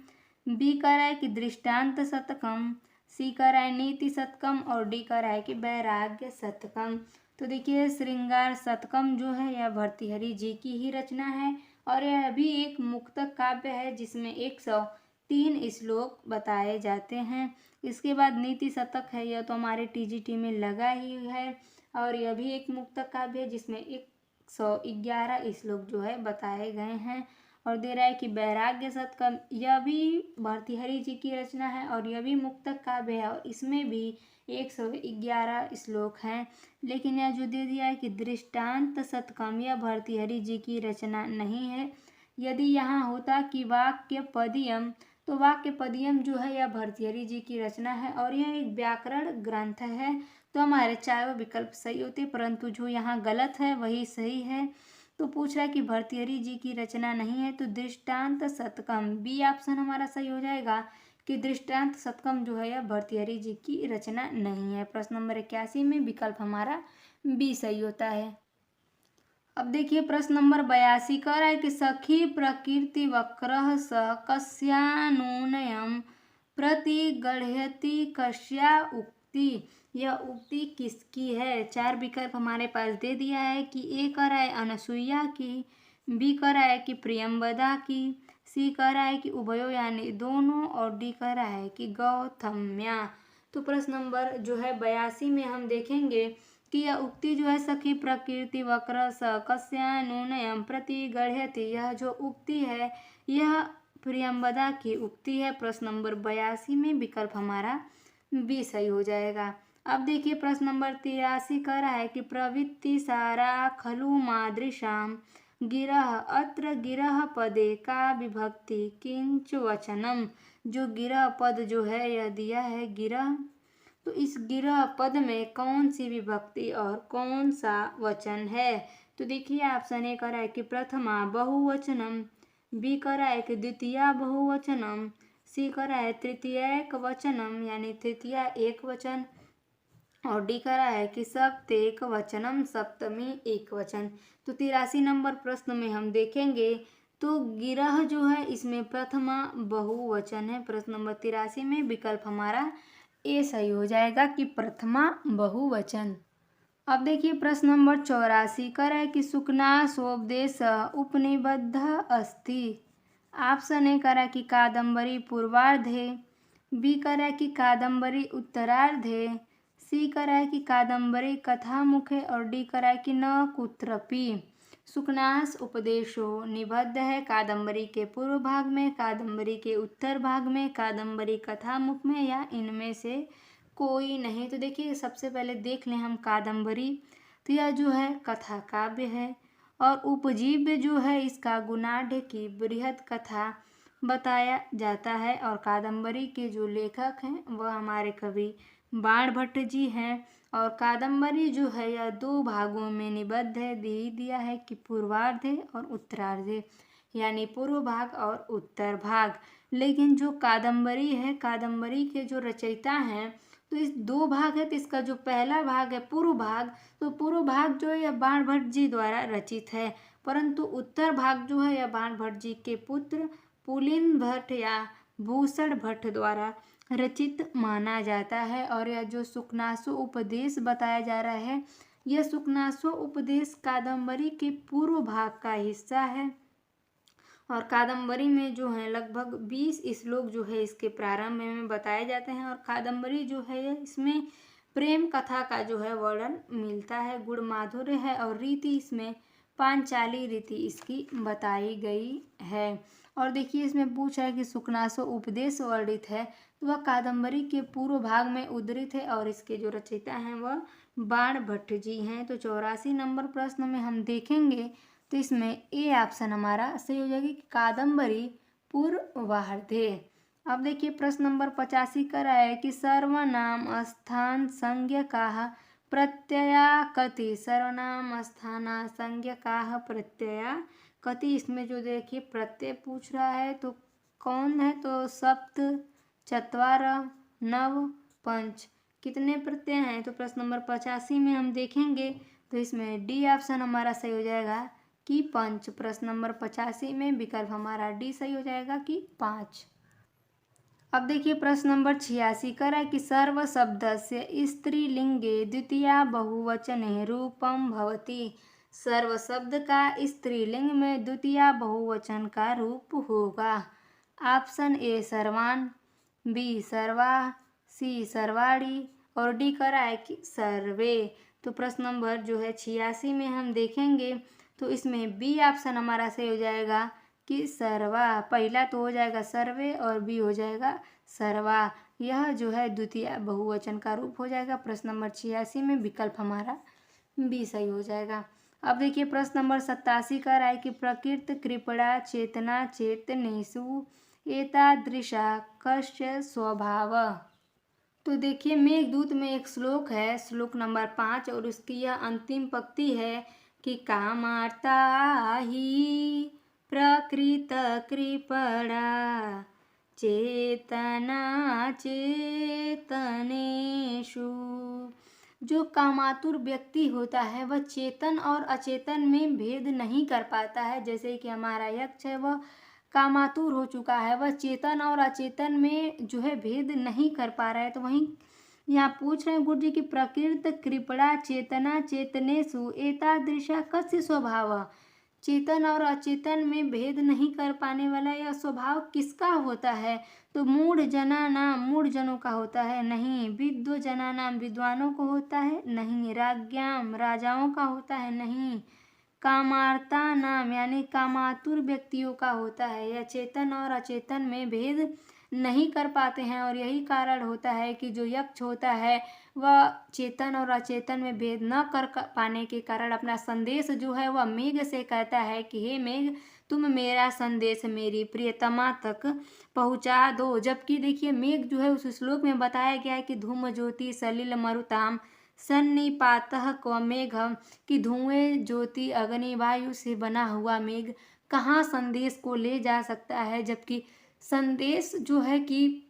बी कह रहा है कि दृष्टांत शतकम, सी कह रहा है नीति शतकम और डी कह रहा है कि वैराग्य शतकम। तो देखिए श्रृंगार शतकम जो है यह भर्तृहरि जी की ही रचना है और यह भी एक मुक्तक काव्य है जिसमें 103 श्लोक बताए जाते हैं। इसके बाद नीति शतक है, यह तो हमारे टीजीटी में लगा ही है और यह भी एक मुक्तक काव्य है जिसमें 111 श्लोक जो है बताए गए हैं। और दे रहा है कि वैराग्य शतकम, यह भी भर्तृहरि जी की रचना है और यह भी मुक्तक काव्य है और इसमें भी 111 श्लोक हैं। लेकिन यह जो दे दिया है कि दृष्टांत शतकम यह भर्तृहरि जी की रचना नहीं है। यदि यहाँ होता कि वाक्य पदियम, तो वाक्य पदियम जो है यह भर्तृहरि जी की रचना है और यह एक व्याकरण ग्रंथ है, तो हमारे चारों विकल्प सही होते, परंतु जो यहाँ गलत है वही सही है। तो पूछ रहा है कि भर्तृहरि जी की रचना नहीं है तो दृष्टांत शतकम, बी ऑप्शन हमारा सही हो जाएगा कि दृष्टांत शतकम जो है यह भर्तृहरि जी की रचना नहीं है। प्रश्न नंबर 81 में विकल्प हमारा बी सही होता है। अब देखिए प्रश्न नंबर 82 कह रहा है कि सखी प्रकृति वक्रः स कस्यानुनयम प्रतिगृह्यति कस्या उक्ति, यह उक्ति किसकी है। चार विकल्प हमारे पास दे दिया है कि ए कह रहा है अनसुईया की, बी कह रहा है कि प्रियंवदा की, सी कह रहा है कि उभयो यानी दोनों और डी कह रहा है कि गौतम्या। तो प्रश्न नंबर जो है 82 में हम देखेंगे कि यह उक्ति जो है सखी प्रकृति वक्र स कस्यानुनयम प्रतिगृह्यति, यह जो उक्ति है यह प्रियंवदा की उक्ति है। प्रश्न नंबर 82 में विकल्प हमारा बी सही हो जाएगा। अब देखिए प्रश्न नंबर 83 कह रहा है कि प्रवृत्ति सारा खलु मादृशाम गिरह, अत्र गिरह पदे का विभक्ति किंच वचनम, जो गिरह पद जो है यह दिया है गिरह, तो इस गिरह पद में कौन सी विभक्ति और कौन सा वचन है। तो देखिए ऑप्शन ए कह रहा है कि प्रथमा बहुवचनम, बी कह रहा है कि द्वितीया बहुवचनम, सी कह रहा है तृतीयक वचनम यानी तृतीया एक वचन और डी कह रहा है कि सप्तक वचनम सप्तमी एक वचन। तो 83 नंबर प्रश्न में हम देखेंगे तो गिरह जो है इसमें प्रथमा बहुवचन है। प्रश्न नंबर 83 में विकल्प हमारा ए सही हो जाएगा कि प्रथमा बहुवचन। अब देखिए प्रश्न नंबर 84 कर है कि सुकना सोपदेश उपनिबद्ध अस्ति। ऑप्शन ए कर है कि कादम्बरी पूर्वार्धे, बी कर है कि कादम्बरी उत्तरार्धे, सी कर है कि कादम्बरी कथामुखे और डी कर है कि न कुत्रपि। सुकनास उपदेशो निबद्ध है कादम्बरी के पूर्व भाग में, कादम्बरी के उत्तर भाग में, कादम्बरी कथामुख में या इनमें से कोई नहीं। तो देखिए सबसे पहले देख लें हम कादम्बरी, तो यह जो है कथा काव्य है और उपजीव्य जो है इसका गुणाढ़ की बृहद कथा बताया जाता है। और कादम्बरी के जो लेखक हैं वह हमारे कवि बाणभट्ट जी हैं। और कादम्बरी जो है यह 2 भागों में निबद्ध है, दे ही दिया है कि पूर्वार्ध है और उत्तरार्ध है, यानी पूर्व भाग और उत्तर भाग। लेकिन जो कादम्बरी है, कादम्बरी के जो रचयिता हैं तो इस 2 भाग है, तो इसका जो पहला भाग है पूर्व भाग, तो पूर्व भाग जो है यह बाणभट्ट जी द्वारा रचित है, परंतु उत्तर भाग जो है यह बाणभट्ट जी के पुत्र पुलिन भट्ट या भूषण भट्ट द्वारा रचित माना जाता है। और यह जो सुकनासो उपदेश बताया जा रहा है, यह सुकनासो उपदेश कादम्बरी के पूर्व भाग का हिस्सा है। और कादम्बरी में जो है लगभग 20 श्लोक जो है इसके प्रारंभ में बताए जाते हैं। और कादम्बरी जो है इसमें प्रेम कथा का जो है वर्णन मिलता है, गुण माधुर्य है और रीति इसमें पांचाली रीति इसकी बताई गई है। और देखिए इसमें पूछा है कि सुकनासो उपदेश वर्णित है, तो वह कादम्बरी के पूर्व भाग में उद्धृत है और इसके जो रचयिता हैं वह बाणभट्ट जी हैं। तो 84 नंबर प्रश्न में हम देखेंगे तो इसमें ए ऑप्शन हमारा सही हो जाएगी कि कादम्बरी पूर्वार्धे। अब देखिए प्रश्न नंबर 85 कर रहा है कि सर्वनाम स्थान संज्ञकाः प्रत्यया कति। सर्वनाम स्थान संज्ञकाः प्रत्यया कति, इसमें जो देखिए प्रत्यय पूछ रहा है तो कौन है, तो सप्त, चत्वार, नव, पंच, कितने प्रत्यय हैं। तो प्रश्न नंबर 85 में हम देखेंगे तो इसमें डी ऑप्शन हमारा सही हो जाएगा कि 5। प्रश्न नंबर 85 में विकल्प हमारा डी सही हो जाएगा कि 5। अब देखिए प्रश्न नंबर 86 कर है कि सर्व शब्दस्य स्त्रीलिंगे द्वितीया बहुवचने रूपम भवति। सर्व शब्द का स्त्रीलिंग में द्वितीया बहुवचन का रूप होगा। ऑप्शन ए सर्वान, बी सर्वा, सी सर्वाणी और डी करा है कि सर्वे। तो प्रश्न नंबर जो है 86 में हम देखेंगे तो इसमें बी ऑप्शन हमारा सही हो जाएगा कि सर्वा। पहला तो हो जाएगा सर्वे और बी हो जाएगा सर्वा, यह जो है द्वितीय बहुवचन का रूप हो जाएगा। प्रश्न नंबर 86 में विकल्प हमारा बी सही हो जाएगा। अब देखिए प्रश्न नंबर 87 का है कि प्रकृत कृपणा चेतना चेतनेषु एतादृशा कस्य स्वभाव। तो देखिए मेघदूत में एक श्लोक है, श्लोक नंबर 5, और उसकी यह अंतिम पंक्ति है कि कामार्ता ही प्रकृत कृपणा चेतना चेतनेषु। जो कामातुर व्यक्ति होता है वह चेतन और अचेतन में भेद नहीं कर पाता है। जैसे कि हमारा यक्ष है वह कामातुर हो चुका है, वह चेतन और अचेतन में जो है भेद नहीं कर पा रहा है। तो वहीं यहाँ पूछ रहे हैं गुरु जी की प्रकृत कृपणा चेतना चेतनेषु एतादृशा कस्य स्वभाव। चेतन और अचेतन में भेद नहीं कर पाने वाला यह स्वभाव किसका होता है। तो मूढ़ जना नाम मूढ़ जनों का होता है, नहीं। विद्व जना नाम विद्वानों को होता है, नहीं। राज्ञाम राजाओं का होता है, नहीं। कामार्ता नाम यानी कामातुर व्यक्तियों का होता है। यह चेतन और अचेतन में भेद नहीं कर पाते हैं और यही कारण होता है कि जो यक्ष होता है वह चेतन और अचेतन में भेद न कर पाने के कारण अपना संदेश जो है वह मेघ से कहता है कि हे मेघ तुम मेरा संदेश मेरी प्रियतमा तक पहुँचा दो। जबकि देखिए मेघ जो है उस श्लोक में बताया गया है कि धूम ज्योति सलिल मरुताम सन्निपातः क्व मेघम, कि धुएं ज्योति अग्नि वायु से बना हुआ मेघ कहाँ संदेश को ले जा सकता है। जबकि संदेश जो है कि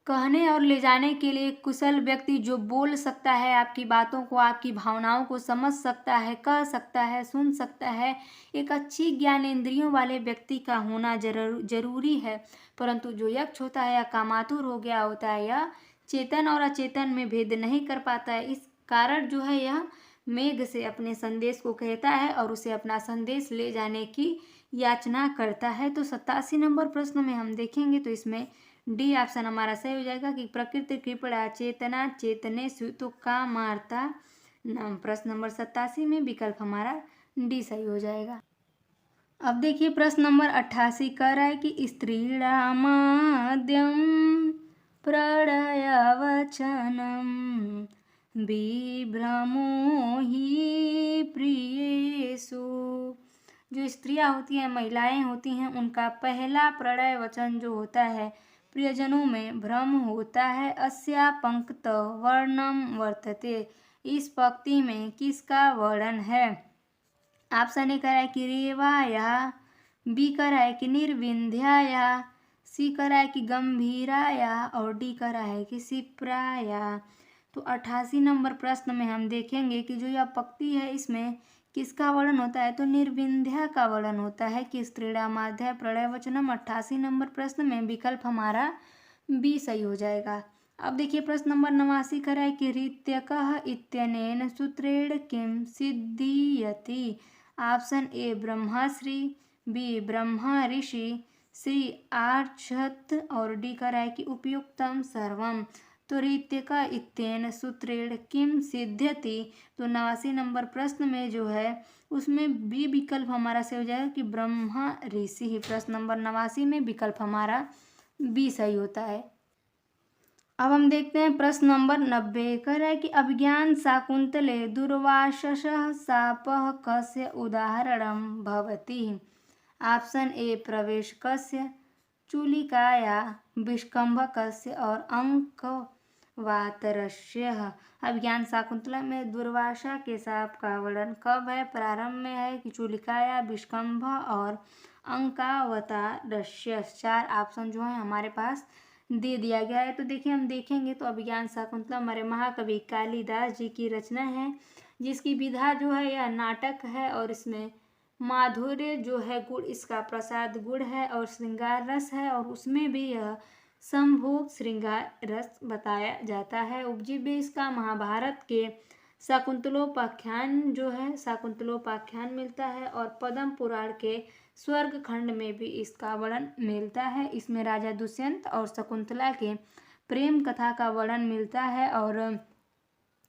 कहने और ले जाने के लिए कुशल व्यक्ति जो बोल सकता है, आपकी बातों को, आपकी भावनाओं को समझ सकता है, कह सकता है, सुन सकता है, एक अच्छी ज्ञानेंद्रियों वाले व्यक्ति का होना जरूरी है। परंतु जो यक्ष होता है या कामातुर हो गया होता है, यह चेतन और अचेतन में भेद नहीं कर पाता है। इस कारण जो है यह मेघ से अपने संदेश को कहता है और उसे अपना संदेश ले जाने की याचना करता है। तो 87 नंबर प्रश्न में हम देखेंगे तो इसमें डी ऑप्शन हमारा सही हो जाएगा कि प्रकृति कृपणा चेतना चेतने तो का मारता नाम। प्रश्न नंबर 87 में विकल्प हमारा डी सही हो जाएगा। अब देखिए प्रश्न नंबर 88 कह रहा है कि स्त्रीणामाद्यम प्रणयवचनम विभ्रमो ही प्रियेषु। जो स्त्रियां होती हैं, महिलाएं होती हैं, उनका पहला प्रणय वचन जो होता है प्रियजनों में भ्रम होता है। अस्या पंक्त वर्णम वर्तते। इस पंक्ति में किसका वर्णन है? ऑप्शन ए कह रहा है कि रेवाया, बी कह रहा है कि निर्विंध्याया, सी कह रहा है कि गंभीराया और डी कह रहा है कि सिप्राया। तो 88 नंबर प्रश्न में हम देखेंगे कि जो यह पंक्ति है इसमें किसका वर्णन होता है? तो निर्विंध्या का वर्णन होता है कि स्त्रीणामाद्य प्रणयवचनम। 88 नंबर प्रश्न में विकल्प हमारा बी सही हो जाएगा। अब देखिए प्रश्न नंबर 89 कह रहा है कि ऋत्यकः इत्यनेन सूत्रेण किम सिद्धीयति। ऑप्शन ए ब्रह्मश्री, बी ब्रह्मा ऋषि, सी आर्षत और डी कह रहा है कि उपयुक्तम सर्वम। तो ऋत्यका इत्येन सूत्रेण किम सिद्ध्यति। तो 89 नंबर प्रश्न में जो है उसमें बी विकल्प हमारा से हो जाएगा कि ब्रह्मा ऋषि ही। प्रश्न नंबर 89 में विकल्प हमारा बी सही होता है। अब हम देखते हैं प्रश्न नंबर 90 कह रहा है कि अभिज्ञान शाकुंतले दुर्वाससः शापः कस्य उदाहरणं भवति। ऑप्शन ए प्रवेशकस्य, चूलिकाया, विष्कंभकस्य और अंकवातरस्य। अभिज्ञान शाकुंतला में दुर्वासा के शाप का वर्णन कब है? प्रारंभ में है कि चूलिकाया, विष्कंभ और अंकावतारस्य। 4 ऑप्शन जो है हमारे पास दे दिया गया है। तो देखिए हम देखेंगे तो अभिज्ञान शाकुंतला हमारे महाकवि कालिदास जी की रचना है, जिसकी विधा जो है यह नाटक है और इसमें माधुर्य जो है गुण, इसका प्रसाद गुण है और श्रृंगार रस है और उसमें भी यह संभोग श्रृंगार रस बताया जाता है। उपजीव्य इसका महाभारत के शाकुंतलोपाख्यान जो है शाकुंतलोपाख्यान मिलता है और पद्म पुराण के स्वर्ग खंड में भी इसका वर्णन मिलता है। इसमें राजा दुष्यंत और शकुंतला के प्रेम कथा का वर्णन मिलता है और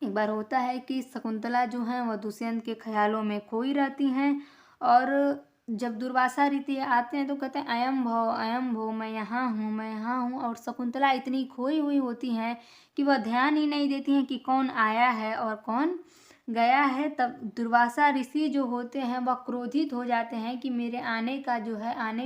एक बार होता है कि शकुंतला जो हैं वह दुष्यंत के ख्यालों में खोई रहती हैं और जब दुर्वासा ऋषि आते हैं तो कहते हैं अयम भव मैं यहाँ हूँ। और शकुंतला इतनी खोई हुई होती हैं कि वह ध्यान ही नहीं देती हैं कि कौन आया है और कौन गया है। तब दुर्वासा ऋषि जो होते हैं वह क्रोधित हो जाते हैं कि मेरे आने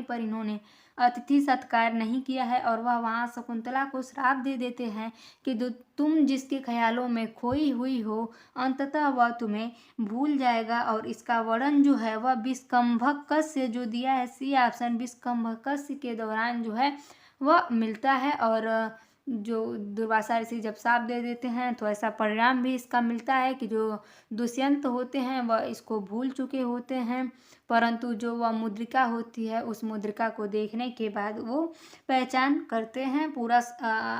पर इन्होंने अतिथि सत्कार नहीं किया है और वह वहाँ शकुंतला को श्राप दे देते हैं कि तुम जिसके ख्यालों में खोई हुई हो अंततः वह तुम्हें भूल जाएगा। और इसका वर्णन जो है वह विष्कंभकस्य जो दिया है, सी ऑप्शन, विष्कंभकस्य के दौरान जो है वह मिलता है। और जो दुर्वासा ऋषि जब शाप दे देते हैं तो ऐसा परिणाम भी इसका मिलता है कि जो दुष्यंत होते हैं वह इसको भूल चुके होते हैं, परंतु जो वह मुद्रिका होती है उस मुद्रिका को देखने के बाद वो पहचान करते हैं। पूरा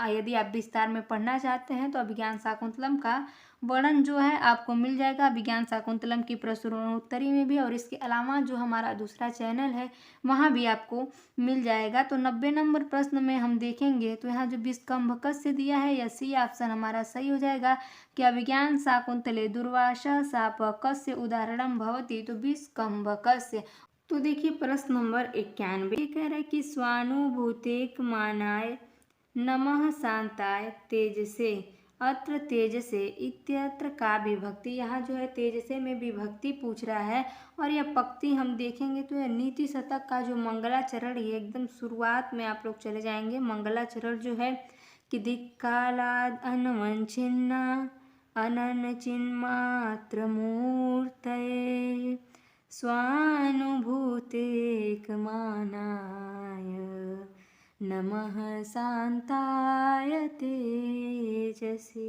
यदि आप विस्तार में पढ़ना चाहते हैं तो अभिज्ञान शाकुंतलम का वर्णन जो है आपको मिल जाएगा विज्ञान शाकुंतलम की प्रश्नोत्तरी में भी, और इसके अलावा जो हमारा दूसरा चैनल है वहाँ भी आपको मिल जाएगा। तो 90 नंबर प्रश्न में हम देखेंगे तो यहाँ जो विष्कंभकस्य दिया है या सी ऑप्शन हमारा सही हो जाएगा कि अभिज्ञान शाकुंतले दुर्वासा शापकस्य उदाहरणं भवति। तो विष्कंभकस्य। तो देखिए प्रश्न नंबर 91 कह रहा है कि स्वानुभूतेक मानाय नमः शांताय तेजसे अत्र तेजसे इत्यत्र का विभक्ति। यहाँ जो है तेजसे में विभक्ति पूछ रहा है और यह पंक्ति हम देखेंगे तो यह नीति शतक का जो मंगलाचरण है एकदम शुरुआत में आप लोग चले जाएंगे। मंगलाचरण जो है कि दिक्कालाद अनवंचिन्ना अनन चिन्मात्र मूर्तये स्वानुभूतेक मानाय नमः शांताय तेजसे।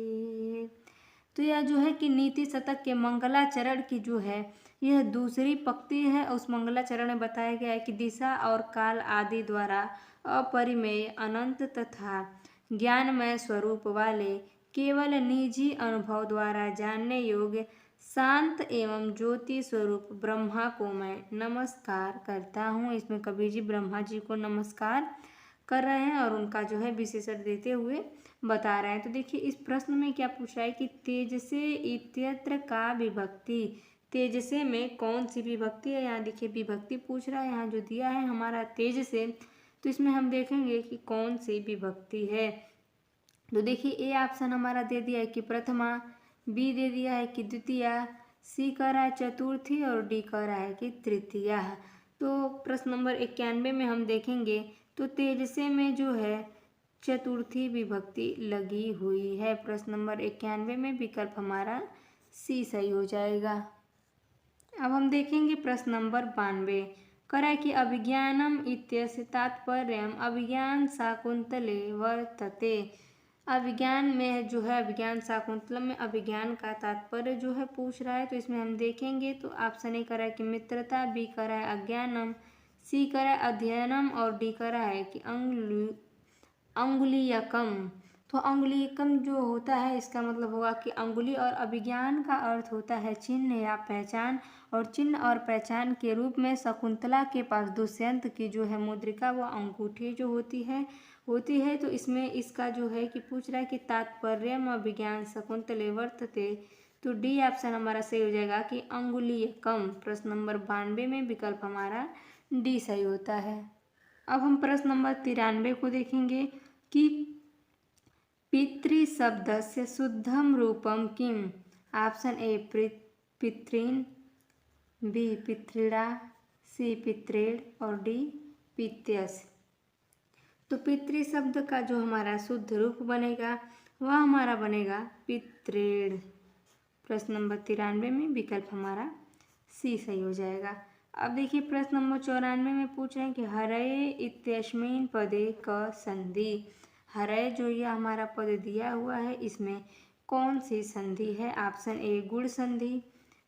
तो यह जो है कि नीति शतक के मंगलाचरण की जो है यह दूसरी पंक्ति है। उस मंगलाचरण में बताया गया है कि दिशा और काल आदि द्वारा अपरिमेय अनंत तथा ज्ञानमय स्वरूप वाले केवल निजी अनुभव द्वारा जानने योग्य शांत एवं ज्योति स्वरूप ब्रह्मा को मैं नमस्कार करता हूँ। इसमें कबीर जी ब्रह्मा जी को नमस्कार कर रहे हैं और उनका जो है विशेषण देते हुए बता रहे हैं। तो देखिए इस प्रश्न में क्या पूछा है कि तेज से इत्यत्र का विभक्ति, तेज से में कौन सी विभक्ति है। यहाँ देखिए विभक्ति पूछ रहा है, यहाँ जो दिया है हमारा तेज से, तो इसमें हम देखेंगे कि कौन सी विभक्ति है। तो देखिए ए ऑप्शन हमारा दे दिया है कि प्रथमा, बी दे दिया है कि द्वितीया, सी कह रहा है चतुर्थी और डी कह रहा है कि तृतीया। तो प्रश्न नंबर 91 में हम देखेंगे तो तेज से में जो है चतुर्थी विभक्ति लगी हुई है। प्रश्न नंबर 91 में विकल्प हमारा सी सही हो जाएगा। अब हम देखेंगे प्रश्न नंबर 92 करा कि अभिज्ञानम इत्यस्य तात्पर्यम अभिज्ञान शाकुंतले वर्तते। अभिज्ञान में जो है अभिज्ञान शाकुंतलम में अभिज्ञान का तात्पर्य जो है पूछ रहा है। तो इसमें हम देखेंगे तो ऑप्शन ए करा है कि मित्रता, बी करा है अज्ञानम, सी करा है अध्ययनम और डी करा है कि अंगुलीयकम। तो अंगुलीयकम जो होता है इसका मतलब होगा कि अंगुली, और अभिज्ञान का अर्थ होता है चिन्ह या पहचान, और चिन्ह और पहचान के रूप में शकुंतला के पास दुष्यंत की जो है मुद्रिका व अंगूठी जो होती है। तो इसमें इसका जो है कि पूछ रहा है कि तात्पर्यम अभिज्ञान शकुंतले वर्तते। तो डी ऑप्शन हमारा सही हो जाएगा कि अंगुलीयकम। प्रश्न नंबर 92 में विकल्प हमारा डी सही होता है। अब हम प्रश्न नंबर 93 को देखेंगे कि पितृशब्दस्य शुद्धम रूपम किम। ऑप्शन ए पितृन, बी पितृड़ा, सी पितृण और डी पित्यस। तो पितृ शब्द का जो हमारा शुद्ध रूप बनेगा वह हमारा बनेगा पितृण। प्रश्न नंबर 93 में विकल्प हमारा सी सही हो जाएगा। अब देखिए प्रश्न नंबर 94 में पूछ रहे हैं कि हरये इत्यस्मिन् पदे क संधि। हरय जो ये हमारा पद दिया हुआ है इसमें कौन सी संधि है। ऑप्शन ए गुण संधि,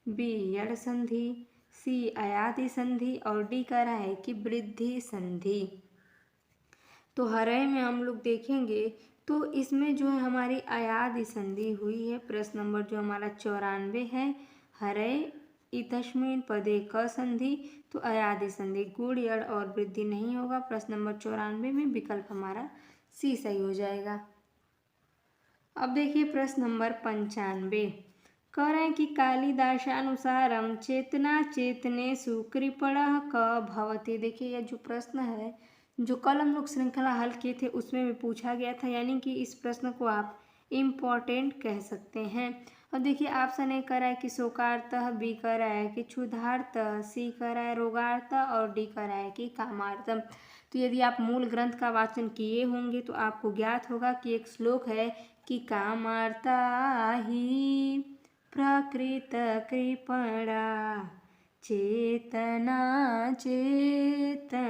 बी यड़ संधि, सी अयादि संधि और डी कह रहा है कि वृद्धि संधि। तो हरय में हम लोग देखेंगे तो इसमें जो है हमारी अयादि संधि हुई है। प्रश्न नंबर जो हमारा 94 है, हरय इतस्मिन् पदे क संधि, तो अयादि संधि, गुण यड़ और वृद्धि नहीं होगा। प्रश्न नंबर 94 में विकल्प हमारा सी सही हो जाएगा। अब देखिए प्रश्न नंबर 95 कह रहे हैं कि कालिदासानुसारम चेतना चेतनेषु कृपणः क भवति। देखिए यह जो प्रश्न है जो कल हम लोग श्रृंखला हल किए थे उसमें भी पूछा गया था, यानी कि इस प्रश्न को आप इम्पोर्टेंट कह सकते हैं। और देखिए ऑप्शन ए कह रहा है कि शोकार्तः, बी कह रहा है कि क्षुधार्तः, सी कह रहा है रोगार्तः और डी कह रहा है कि कामार्तः। तो यदि आप मूल ग्रंथ का वाचन किए होंगे तो आपको ज्ञात होगा कि एक श्लोक है कि कामार्ता ही प्रकृत कृपणा चेतना चेतनेषु।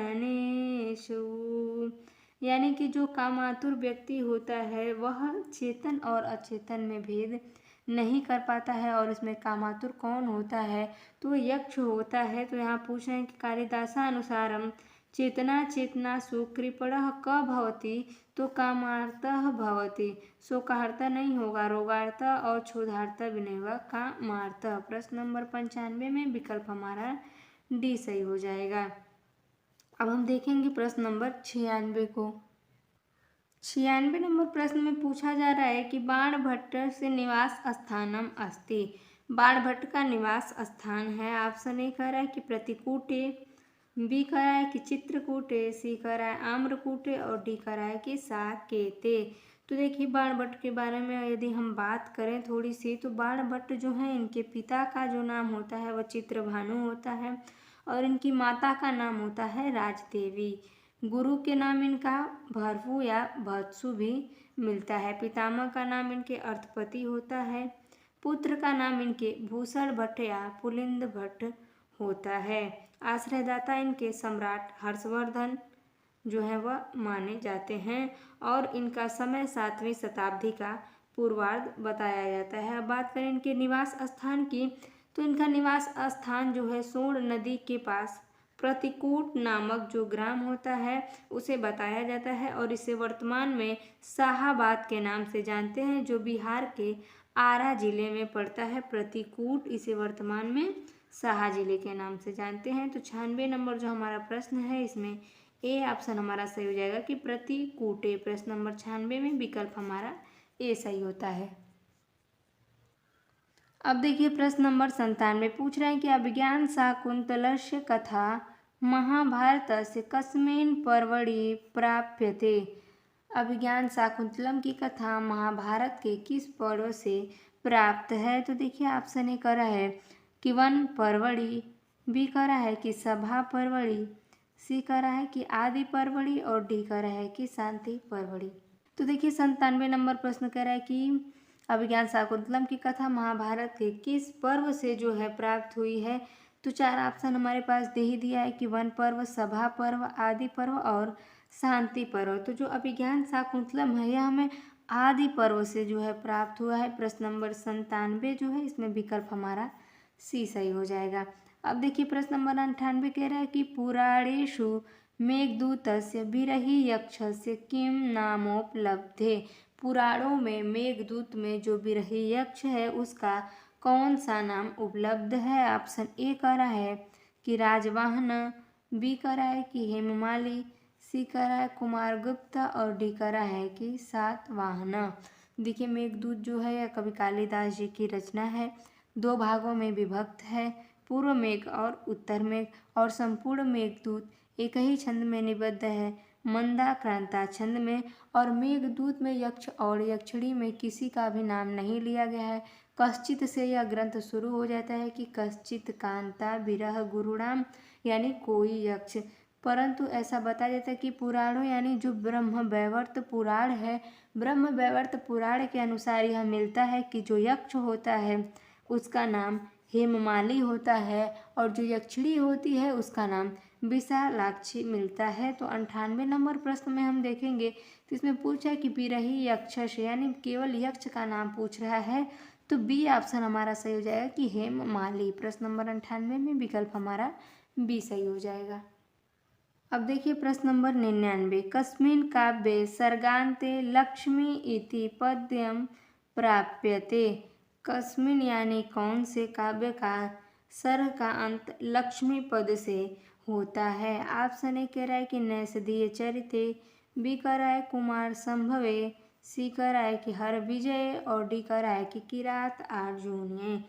यानी कि जो कामातुर व्यक्ति होता है वह चेतन और अचेतन में भेद नहीं कर पाता है। और इसमें कामातुर कौन होता है तो यक्ष होता है। तो यहाँ पूछ रहे हैं कि कालिदासानुसारम चेतना चेतनासु कृपणः क भवति, तो कामार्तः भवति। शोकार्तः नहीं होगा, रोगार्तः और क्षुधार्तः भी नहीं होगा, कामार्तः। प्रश्न नंबर 95 में विकल्प हमारा डी सही हो जाएगा। अब हम देखेंगे प्रश्न नंबर 96 को। 96 नंबर प्रश्न में पूछा जा रहा है कि बाणभट्ट से निवास स्थानम अस्ति। बाणभट्ट का निवास स्थान है। ऑप्शन ए कह रहा है कि प्रतिकूटे, बी कह रहा है कि चित्रकूटे, सी कह रहा है आम्रकूटे और डी कह रहा है कि साकेते। तो देखिए बाणभट्ट के बारे में यदि हम बात करें थोड़ी सी, तो बाणभट्ट जो है इनके पिता का जो नाम होता है वह चित्रभानु होता है और इनकी माता का नाम होता है राजदेवी। गुरु के नाम इनका भरभू या भत्सु भी मिलता है। पितामह का नाम इनके अर्थपति होता है। पुत्र का नाम इनके भूषण भट्ट या पुलिंद भट्ट होता है। आश्रयदाता इनके सम्राट हर्षवर्धन जो है वह माने जाते हैं और इनका समय 7वीं शताब्दी का पूर्वार्ध बताया जाता है। अब बात करें इनके निवास स्थान की, तो इनका निवास स्थान जो है सोन नदी के पास प्रतिकूट नामक जो ग्राम होता है उसे बताया जाता है और इसे वर्तमान में शाहाबाद के नाम से जानते हैं, जो बिहार के आरा जिले में पड़ता है। प्रतिकूट इसे वर्तमान में शाहा जिले के नाम से जानते हैं। तो 96 नंबर जो हमारा प्रश्न है इसमें ए ऑप्शन हमारा सही हो जाएगा कि प्रतिकूटे। प्रश्न नंबर 96 में विकल्प हमारा ए सही होता है। अब देखिए प्रश्न नंबर 97 पूछ रहे हैं कि अभिज्ञान शाकुंतलस्य कथा महाभारतस्य कस्मिन् पर्वणि प्राप्यते। अभिज्ञान शाकुंतलम की कथा महाभारत के किस पर्व से प्राप्त है। तो देखिए ऑप्शन ए करा है कि वन पर्वणि, बी करा है कि सभा पर्वणि, सी करा है कि आदि पर्वणि और डी करा है कि शांति पर्वणि। तो देखिए 97 नंबर प्रश्न कह रहा है कि अभिज्ञान शाकुंतलम की कथा महाभारत के किस पर्व से जो है प्राप्त हुई है। तो 4 ऑप्शन हमारे पास दे ही दिया है कि वन पर्व, सभा पर्व, आदि पर्व और शांति पर्व। तो जो अभिज्ञान शाकुंतलम है यह हमें आदि पर्व से जो है प्राप्त हुआ है। प्रश्न नंबर 97 जो है इसमें विकल्प हमारा सी सही हो जाएगा। अब देखिए प्रश्न नंबर 98 कह रहा है कि पुराणेषु मेघदूतस्य बिरही यक्षस्य किम नामोपलब्धे। पुराणों में मेघदूत में जो बिरही यक्ष है उसका कौन सा नाम उपलब्ध है। ऑप्शन ए करा है कि राजवाहन, बी करा है कि हेममाली, सी करा है कुमारगुप्त और डी करा है कि सातवाहन। देखिए मेघदूत जो है यह कवि कालिदास जी की रचना है, 2 भागों में विभक्त है, पूर्व मेघ और उत्तर मेघ, और संपूर्ण मेघदूत एक ही छंद में निबद्ध है, मंदाक्रांता छंद में। और मेघदूत में यक्ष और यक्षिणी में किसी का भी नाम नहीं लिया गया है। कश्चित से यह ग्रंथ शुरू हो जाता है कि कश्चित कांता विरह गुरुणाम, यानी कोई यक्ष। परंतु ऐसा बताया जाता है कि पुराणों यानी जो ब्रह्म वैवर्त पुराण है, ब्रह्म वैवर्त पुराण के अनुसार यह मिलता है कि जो यक्ष होता है उसका नाम हेममाली होता है और जो यक्षिणी होती है उसका नाम विशालाक्षी मिलता है। तो 98 नंबर प्रश्न में हम देखेंगे तो इसमें पूछा है कि बिरही यक्षस, यानी केवल यक्ष का नाम पूछ रहा है। तो बी ऑप्शन हमारा सही हो जाएगा कि हेममाली। प्रश्न नंबर 98 में विकल्प हमारा बी सही हो जाएगा। अब देखिए प्रश्न नंबर 99, कस्मिन् काव्ये सर्गान्ते लक्ष्मी इति पद्यम प्राप्यते। कस्मिन् यानी कौन से काव्य का सर्ग का अंत लक्ष्मी पद से होता है। ऑप्शन ए कह रहा है कि नैषधीय चरिते, बी कह रहा है कुमार संभवे, सी कह रहा है कि हर विजय और डी कह रहा है कि किरात अर्जुनीय।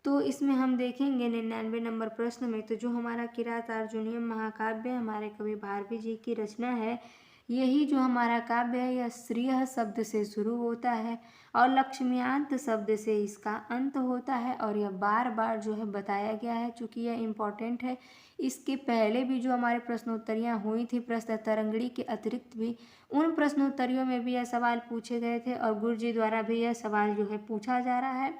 तो इसमें हम देखेंगे 99 नंबर प्रश्न में, तो जो हमारा किरात अर्जुनीयम महाकाव्य हमारे कवि भारवी जी की रचना है, यही जो हमारा काव्य है यह श्रीय शब्द से शुरू होता है और लक्ष्म्यांत शब्द से इसका अंत होता है। और यह बार बार जो है बताया गया है, चूँकि यह इम्पोर्टेंट है। इसके पहले भी जो हमारे प्रश्नोत्तरियाँ हुई थी प्रश्न तरंगड़ी के अतिरिक्त भी, उन प्रश्नोत्तरियों में भी यह सवाल पूछे गए थे और गुरु जी द्वारा भी यह सवाल जो है पूछा जा रहा है।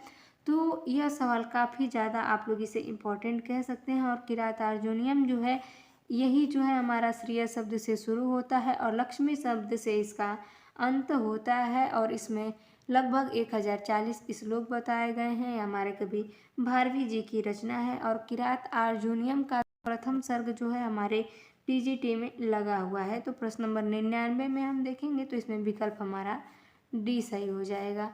तो यह सवाल काफ़ी ज़्यादा आप लोग इसे इम्पोर्टेंट कह सकते हैं। और किरात अर्जुनीयम जो है यही जो है हमारा श्रीय शब्द से शुरू होता है और लक्ष्मी शब्द से इसका अंत होता है और इसमें लगभग 1040 श्लोक बताए गए हैं। हमारे कवि भारवी जी की रचना है और किरात अर्जुनीयम का प्रथम सर्ग जो है हमारे टीजीटी में लगा हुआ है। तो प्रश्न नंबर 99 में हम देखेंगे तो इसमें विकल्प हमारा डी सही हो जाएगा।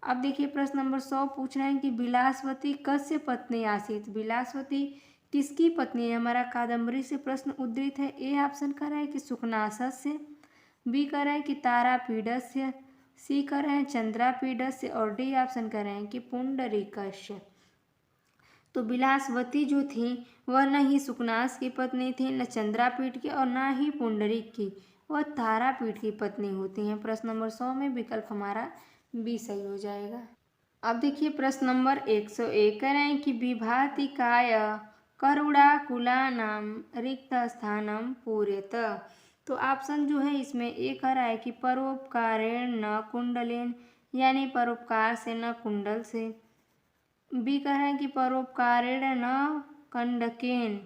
अब देखिए प्रश्न नंबर 100 पूछ रहे हैं कि बिलासवती कस्य पत्नी आसीत। बिलासवती किसकी पत्नी है। हमारा कादम्बरी से प्रश्न उद्धृत है। ए ऑप्शन कर रहा है कि सुखनासस्य, बी कर रहा है कि तारापीडस्य, सी कर रहे हैं चंद्रापीडस्य और डी ऑप्शन कर रहे हैं कि पुंडरीकस्य। तो बिलासवती जो थी वह न ही सुकनास की पत्नी थी, न चंद्रापीठ की और न ही पुंडरीक की, वह तारापीठ की पत्नी होती हैं। प्रश्न नंबर 100 में विकल्प हमारा बी सही हो जाएगा। अब देखिए प्रश्न नंबर 101 कह रहे हैं कि विभाति काय करुणाकुलानां रिक्त स्थानम पूर्यत। तो ऑप्शन जो है इसमें ए कह रहा है कि परोपकारेण न कुंडलेन, यानी परोपकार से न कुंडल से, बी कह रहे हैं कि परोपकारेण न कंडकेन,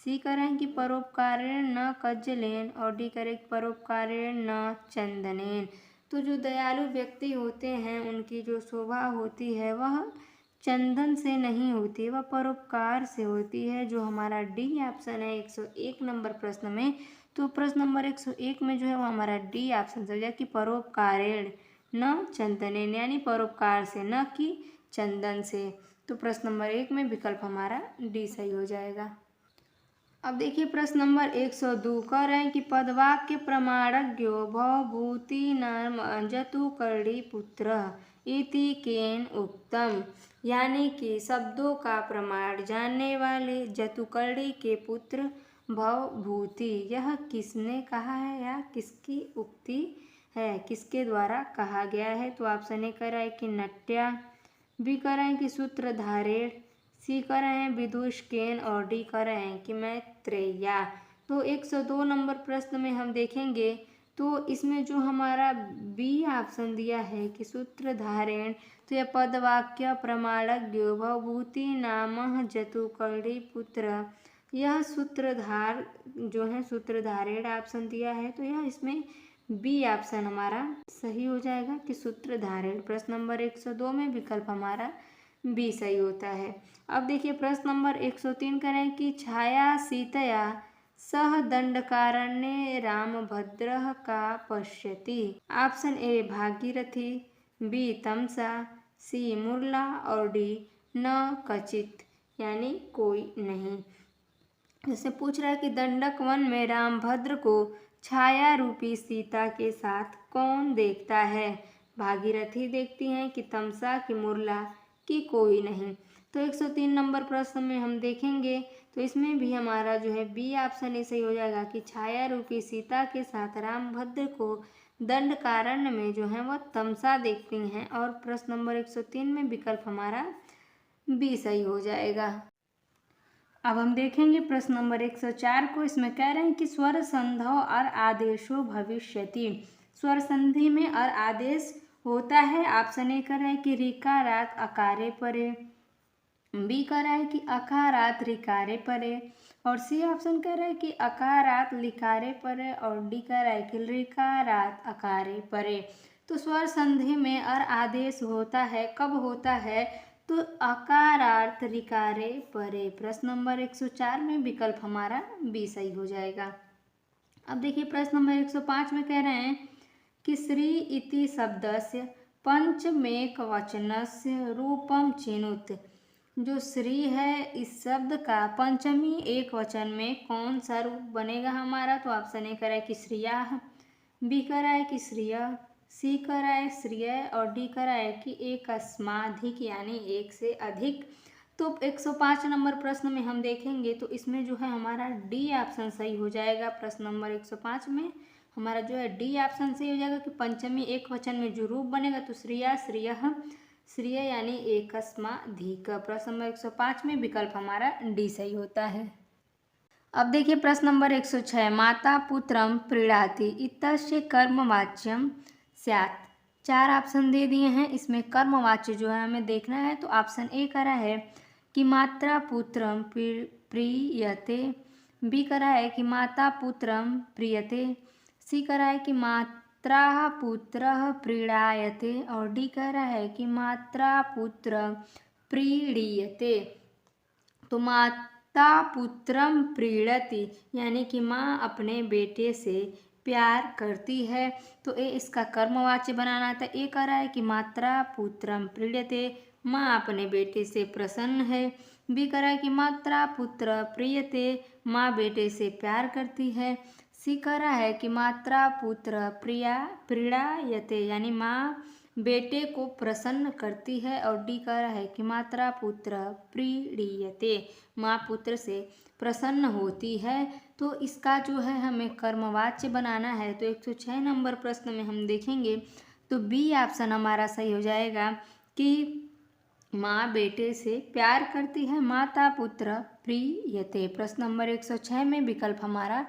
सी करें कि परोपकारेण न कज्जलेन, और डी करें कि परोपकारेण न चंदनेन। तो जो दयालु व्यक्ति होते हैं उनकी जो शोभा होती है वह चंदन से नहीं होती, वह परोपकार से होती है, जो हमारा डी ऑप्शन है 101 नंबर प्रश्न में। तो प्रश्न नंबर 101 में जो है वो हमारा डी ऑप्शन हो जाए कि परोपकारेण न चंदनेन, यानी परोपकार से, न कि चंदन से। तो प्रश्न नंबर 1 में विकल्प हमारा डी सही हो जाएगा। अब देखिए प्रश्न नंबर 102 कह रहे हैं कि पदवाक्य प्रमाणज्ञो भवभूति नाम जतुकर्णी पुत्र इति केन उक्तम, यानी कि शब्दों का प्रमाण जानने वाले जतुकर्णी के पुत्र भवभूति, यह किसने कहा है या किसकी उक्ति है, किसके द्वारा कहा गया है। तो ऑप्शन ए कह रहा है कि नट्या, बी कह रहे हैं कि सूत्रधारेण, सी कर रहे हैं विदुषकेन, और डी कर रहे हैं कि मैत्रेया। तो 102 नंबर प्रश्न में हम देखेंगे तो इसमें जो हमारा बी ऑप्शन दिया है कि सूत्रधारेण, तो यह पदवाक्य प्रमाणज्ञो भवभूति नामः जतुकर्णी पुत्र, यह सूत्रधार जो है सूत्रधारेण ऑप्शन दिया है, तो यह इसमें बी ऑप्शन हमारा सही हो जाएगा कि सूत्रधारेण। प्रश्न नंबर 102 में विकल्प हमारा बी सही होता है। अब देखिए प्रश्न नंबर 103 करें कि छाया सीतया सह दंडकारण्ये रामभद्रः का पश्यति। ऑप्शन ए भागीरथी, बी तमसा, सी मुरला, और डी न कचित, यानी कोई नहीं। जैसे पूछ रहा है कि दंडक वन में रामभद्र को छाया रूपी सीता के साथ कौन देखता है, भागीरथी देखती हैं कि तमसा कि मुरला कि कोई नहीं। तो 103 नंबर प्रश्न में हम देखेंगे तो इसमें भी हमारा जो है बी ऑप्शन सही हो जाएगा कि छाया रूपी सीता के साथ रामभद्र को दंडकारण्य में जो है वह तमसा देखती हैं, और प्रश्न नंबर 103 में विकल्प हमारा बी सही हो जाएगा। अब हम देखेंगे प्रश्न नंबर 104 को। इसमें कह रहे हैं कि स्वर संधौ और आदेशो भविष्यति, स्वर संधि में और आदेश होता है। ऑप्शन ए कर रहा है कि ऋकारात अकारे परे, बी कर रहा है कि अकारात ऋकारे परे, और सी ऑप्शन कह रहा है कि अकारात लिकारे परे, और डी कह रहा है कि ऋकारात अकारे परे। तो स्वर संधि में और आदेश होता है, कब होता है, तो अकारार्थ ऋकारे परे। प्रश्न नंबर 104 में विकल्प हमारा बी सही हो जाएगा। अब देखिए प्रश्न नंबर 105 में कह रहे हैं कि श्री इति शब्दस्य पंचमेकवचनस्य रूपम चिनुत, जो श्री है इस शब्द का पंचमी एक वचन में कौन सा रूप बनेगा हमारा। तो ऑप्शन ए करा है कि श्रिया, बी करा है कि श्रिय, सी करा है श्रिय, और डी करा है कि एक अस्माधिक, यानी एक से अधिक। तो 105 नंबर प्रश्न में हम देखेंगे तो इसमें जो है हमारा डी ऑप्शन सही हो जाएगा। प्रश्न नंबर 105 में हमारा जो है डी ऑप्शन सही हो जाएगा कि पंचमी एक वचन में जो रूप बनेगा तो श्रिया, श्रिय, श्रिय यानी एकस्माधिक। प्रश्न नंबर 105 में विकल्प हमारा डी सही होता है। अब देखिए प्रश्न नंबर 106 माता पुत्रम प्रीणाति इत्यस्य कर्मवाच्यम स्यात्। 4 ऑप्शन दे दिए हैं, इसमें कर्मवाच्य जो है हमें देखना है। तो ऑप्शन ए करा है कि मात्रा पुत्रम प्रीयते, बी करा है कि माता पुत्रम प्रीयते, सी करा है कि मात्रा पुत्रः प्रीणायते, और डी कह रहा है कि मात्रा पुत्र प्रीणीयते। तो माता पुत्रम प्रीणति यानी कि माँ अपने बेटे से प्यार करती है। तो ए इसका कर्मवाच्य बनाना था। ए कह रहा है कि मात्रा पुत्रम प्रीयते, माँ अपने बेटे से प्रसन्न है। बी कह रहा है कि मात्रा पुत्र प्रीयते, माँ बेटे से प्यार करती है। सी कह रहा है कि मात्रा पुत्र प्रीणायते यानी माँ बेटे को प्रसन्न करती है, और डी कह रहा है कि मात्रा पुत्र प्रीणीयते, माँ पुत्र से प्रसन्न होती है। तो इसका जो है हमें कर्मवाच्य बनाना है। तो 106 नंबर प्रश्न में हम देखेंगे तो बी ऑप्शन हमारा सही हो जाएगा कि माँ बेटे से प्यार करती है, माता पुत्र प्रीयते। प्रश्न नंबर 106 में विकल्प हमारा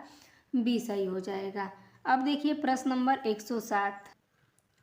बी सही हो जाएगा। अब देखिए प्रश्न नंबर 107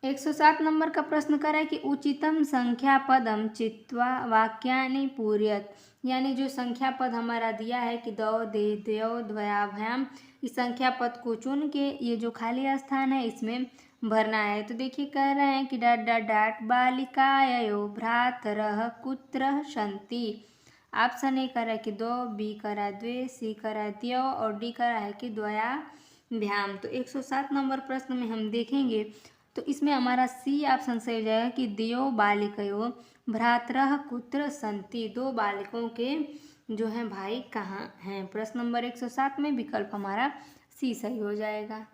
107 नंबर का प्रश्न करा है कि उचितम संख्या पदम चित्वा वाक्यानि पूरयत, यानी जो संख्या पद हमारा दिया है कि दो दे द्यो द्वयाभ्याम, इस संख्या पद को चुन के ये जो खाली स्थान है इसमें भरना है। तो देखिए कह रहे हैं कि डॉट डॉट डॉट बालिकायो भ्रातरः कुत्र सन्ति। ऑप्शन ए करा है कि दो, बी करा द्वे, सी करा द्यो और डी करा है कि द्वयाभ्याम। तो 107 नंबर प्रश्न में हम देखेंगे तो इसमें हमारा सी ऑप्शन सही हो जाएगा कि द्यो बालिकयो भ्रातरः कुत्र सन्ति, दो बालिकों के जो हैं भाई कहाँ हैं। प्रश्न नंबर 107 में विकल्प हमारा सी सही हो जाएगा।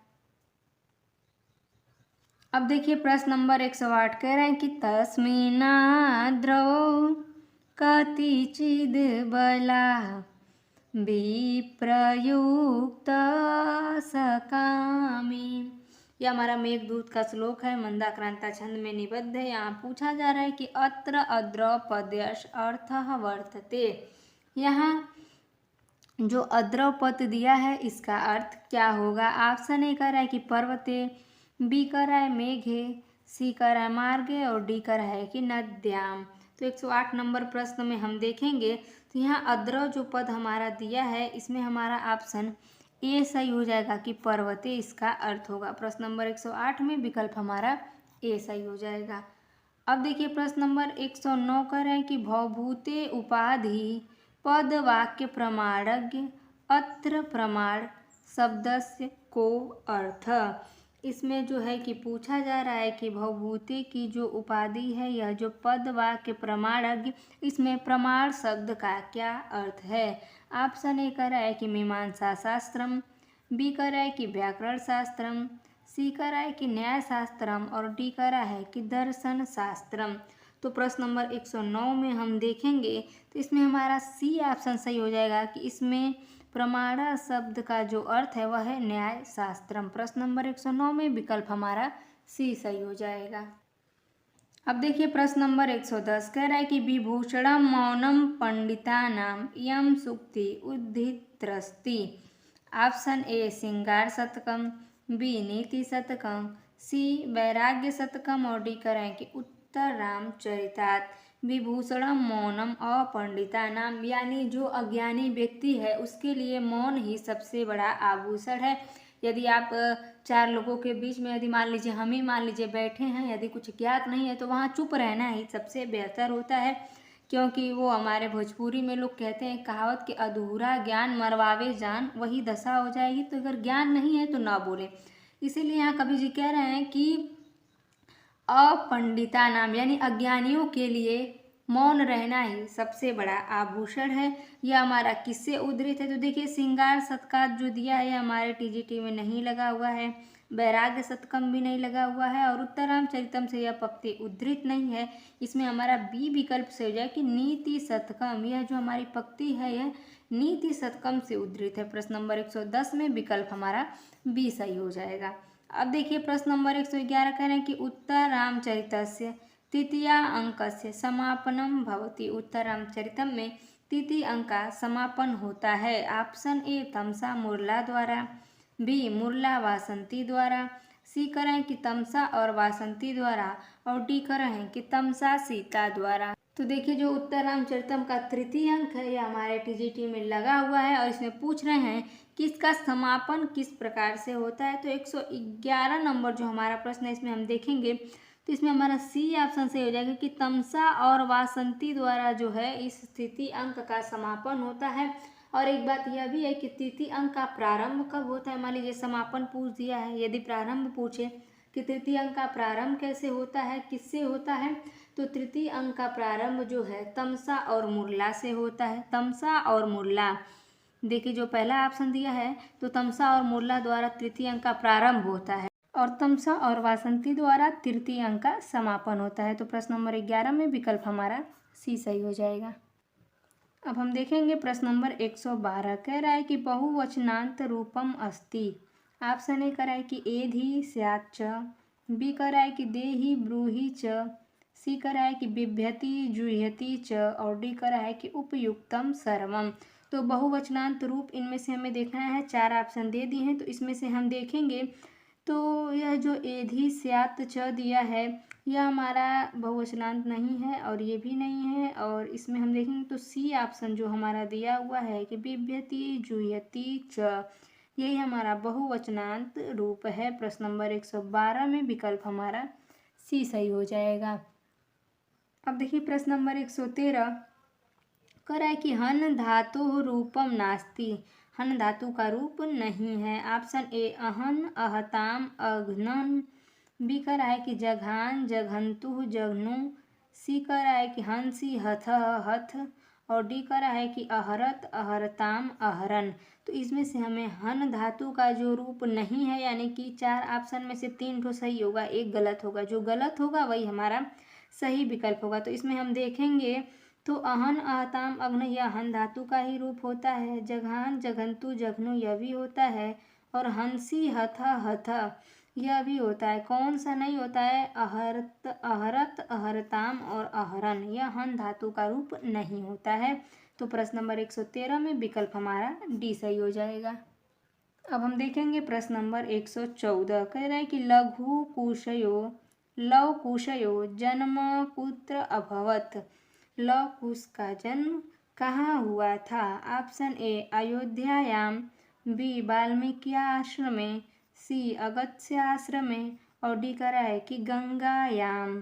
अब देखिए प्रश्न नंबर 108 कह रहे हैं कि तस्मिनाद्रौ कतिचिद बला विप्रयुक्त सकामी। यह हमारा मेघदूत का श्लोक है, मंदाक्रांता छंद में निबद्ध है। यहाँ पूछा जा रहा है कि अत्र अद्र पदयश अर्थः वर्तते। यहाँ जो अद्र पद दिया है इसका अर्थ क्या होगा। ऑप्शन ए कर रहा है कि पर्वते, बी कर रहा है मेघे, सी कर रहा है मार्गे और डी कर रहा है कि नद्याम। तो 108 नंबर प्रश्न में हम देखेंगे तो यहाँ अद्र जो पद हमारा दिया है इसमें हमारा ऑप्शन ए सही हो जाएगा कि पर्वते इसका अर्थ होगा। प्रश्न नंबर 108 में विकल्प हमारा ए सही हो जाएगा। अब देखिए प्रश्न नंबर 109 कर रहे हैं कि भवभूते उपाधि पद वाक्य प्रमाणज्ञ अत्र प्रमाण शब्दस्य को अर्थ। इसमें जो है कि पूछा जा रहा है कि भवभूते की जो उपाधि है यह जो पद वाक्य प्रमाणज्ञ, इसमें प्रमाण शब्द का क्या अर्थ है। ऑप्शन ए कर रहा है कि मीमांसा शास्त्रम, बी कर रहा है कि व्याकरण शास्त्रम, सी कर रहा है कि न्याय शास्त्रम और डी कर रहा है कि दर्शन शास्त्रम। तो प्रश्न नंबर 109 में हम देखेंगे तो इसमें हमारा सी ऑप्शन सही हो जाएगा कि इसमें प्रमाण शब्द का जो अर्थ है वह है न्याय शास्त्रम। प्रश्न नंबर 109 में विकल्प हमारा सी सही हो जाएगा। अब देखिए प्रश्न नंबर 110 कह रहा है कि विभूषणम मौनम पंडितानाम यम सुक्ति उद्धित्रस्ति। ऑप्शन ए श्रृंगार शतकम, बी नीति शतकम, सी वैराग्य शतकम और डी करें कि उत्तर रामचरितात। विभूषणम मौनम अपंडितानाम, यानी जो अज्ञानी व्यक्ति है उसके लिए मौन ही सबसे बड़ा आभूषण है। यदि आप चार लोगों के बीच में यदि मान लीजिए हम ही मान लीजिए बैठे हैं, यदि कुछ ज्ञात नहीं है तो वहाँ चुप रहना ही सबसे बेहतर होता है, क्योंकि वो हमारे भोजपुरी में लोग कहते हैं कहावत कि अधूरा ज्ञान मरवावे जान, वही दशा हो जाएगी। तो अगर ज्ञान नहीं है तो ना बोले। इसीलिए यहाँ कवि जी कह रहे हैं कि अपंडिता नाम, यानी अज्ञानियों के लिए मौन रहना ही सबसे बड़ा आभूषण है। यह हमारा किससे उद्धृत है। तो देखिए श्रृंगार शतकात जो दिया है हमारे टीजीटी में नहीं लगा हुआ है, वैराग्य शतकम भी नहीं लगा हुआ है और उत्तरामचरितम से यह पक्ति उद्धृत नहीं है। इसमें हमारा बी विकल्प से हो जाए कि नीति शतकम, यह जो हमारी पक्ति है यह नीति शतकम से उद्धृत है। प्रश्न नंबर 110 में विकल्प हमारा बी सही हो जाएगा। अब देखिए प्रश्न नंबर 111 कह रहे हैं कि उत्तरामचरितस्य तृतीया अंकस्य समापनम भवति। उत्तरामचरितम में तृतीय अंक का समापन होता है। ऑप्शन ए तमसा मुरला द्वारा, बी मुरला वासंती द्वारा, सी करें कि तमसा और वासंती द्वारा और डी करें कि तमसा सीता द्वारा। तो देखिए जो उत्तरामचरितम का तृतीय अंक है यह हमारे टीजीटी में लगा हुआ है और इसमें पूछ रहे हैं कि इसका समापन किस प्रकार से होता है। तो 111 नंबर जो हमारा प्रश्न है इसमें हम देखेंगे तो इसमें हमारा सी ऑप्शन से हो जाएगा कि तमसा और वासंती द्वारा जो है इस तृतीय अंक का समापन होता है। और एक बात यह भी है कि तृतीय अंक का प्रारंभ कब होता है। मान लीजिए समापन पूछ दिया है, यदि प्रारंभ पूछे कि तृतीय अंक का प्रारंभ कैसे होता है, किससे होता है, तो तृतीय अंक का प्रारंभ जो है तमसा और मुरला से होता है। तमसा और मुरला, देखिए जो पहला ऑप्शन दिया है तो तमसा और मुरला द्वारा तृतीय अंक का प्रारंभ होता है और तमसा और वासंती द्वारा तृतीय अंक का समापन होता है। तो प्रश्न नंबर 11 में विकल्प हमारा सी सही हो जाएगा। अब हम देखेंगे प्रश्न नंबर 112 कह रहा है कि बहुवचनांत रूपम अस्ति। ऑप्शन ए करा है कि एधि स्यात् च, बी करा है कि देहि ब्रूहि च, सी करा है कि बिभ्यति जुह्यति च और डी करा है कि उपयुक्तम सर्वम। तो बहुवचनांत रूप इनमें से हमें देखना है, चार ऑप्शन दे दिए हैं तो इसमें से हम देखेंगे तो यह जो एधि स्यात् च दिया है यह हमारा बहुवचनांत नहीं है और ये भी नहीं है। और इसमें हम देखेंगे तो सी ऑप्शन जो हमारा दिया हुआ है कि बिभ्यति जुह्यति च, यही हमारा बहुवचनांत रूप है। प्रश्न नंबर 112 में विकल्प हमारा सी सही हो जाएगा। अब देखिए प्रश्न नंबर 113 कह रहा है कि हन धातु रूपम नास्ति, हन धातु का रूप नहीं है। ऑप्शन ए अहन अहताम अघ्नन, बी कह रहा है कि जघान जघंतु जघनु, सी कह रहा है कि हंसी हथ हथ, और डी कह रहा है कि अहरत अहरताम अहरन। तो इसमें से हमें हन धातु का जो रूप नहीं है यानी कि 4 ऑप्शन में से 3 तो सही होगा, एक गलत होगा, जो गलत होगा वही हमारा सही विकल्प होगा। तो इसमें हम देखेंगे तो अहन अहताम अग्न यह हन धातु का ही रूप होता है। जघान जघंतु जघनु यह भी होता है, और हंसी हथा हथा यह भी होता है। कौन सा नहीं होता है? अहरत अहरत अहरताम और अहरन, यह हन धातु का रूप नहीं होता है। तो प्रश्न नंबर 113 में विकल्प हमारा डी सही हो जाएगा। अब हम देखेंगे प्रश्न नंबर 114 कह रहा है कि लघु कुशयो लव कुशयो जन्म कुत्र अभवत, लव कुश का जन्म कहाँ हुआ था? ऑप्शन ए अयोध्यायाम, बी वाल्मीकि आश्रम में, सी अगस्त्य आश्रम में, और डी कह रहा है कि गंगायाम।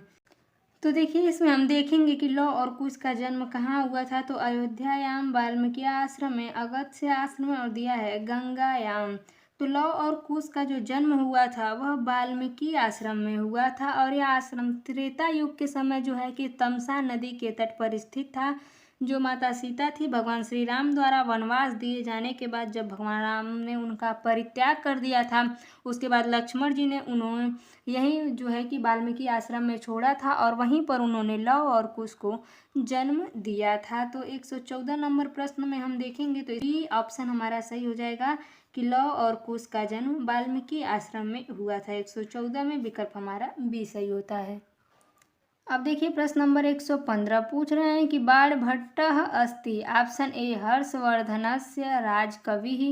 तो देखिए इसमें हम देखेंगे कि लौ और कुश का जन्म कहाँ हुआ था। तो अयोध्यायाम, वाल्मीकि आश्रम में, अगस्त्य आश्रम में, और दिया है गंगायाम। तो लौ और कुश का जो जन्म हुआ था वह वाल्मीकि आश्रम में हुआ था, और यह आश्रम त्रेता युग के समय जो है कि तमसा नदी के तट पर स्थित था। जो माता सीता थी भगवान श्री राम द्वारा वनवास दिए जाने के बाद जब भगवान राम ने उनका परित्याग कर दिया था, उसके बाद लक्ष्मण जी ने उन्होंने यही जो है कि वाल्मीकि आश्रम में छोड़ा था, और वहीं पर उन्होंने लव और कुश को जन्म दिया था। तो 114 नंबर प्रश्न में हम देखेंगे तो डी ऑप्शन हमारा सही हो जाएगा कि लव और कुश का जन्म वाल्मीकि आश्रम में हुआ था। 114 में विकल्प हमारा बी सही होता है। अब देखिए प्रश्न नंबर 115 पूछ रहे हैं कि बाणभट्टः अस्ति। ऑप्शन ए हर्षवर्धनस्य राजकविः,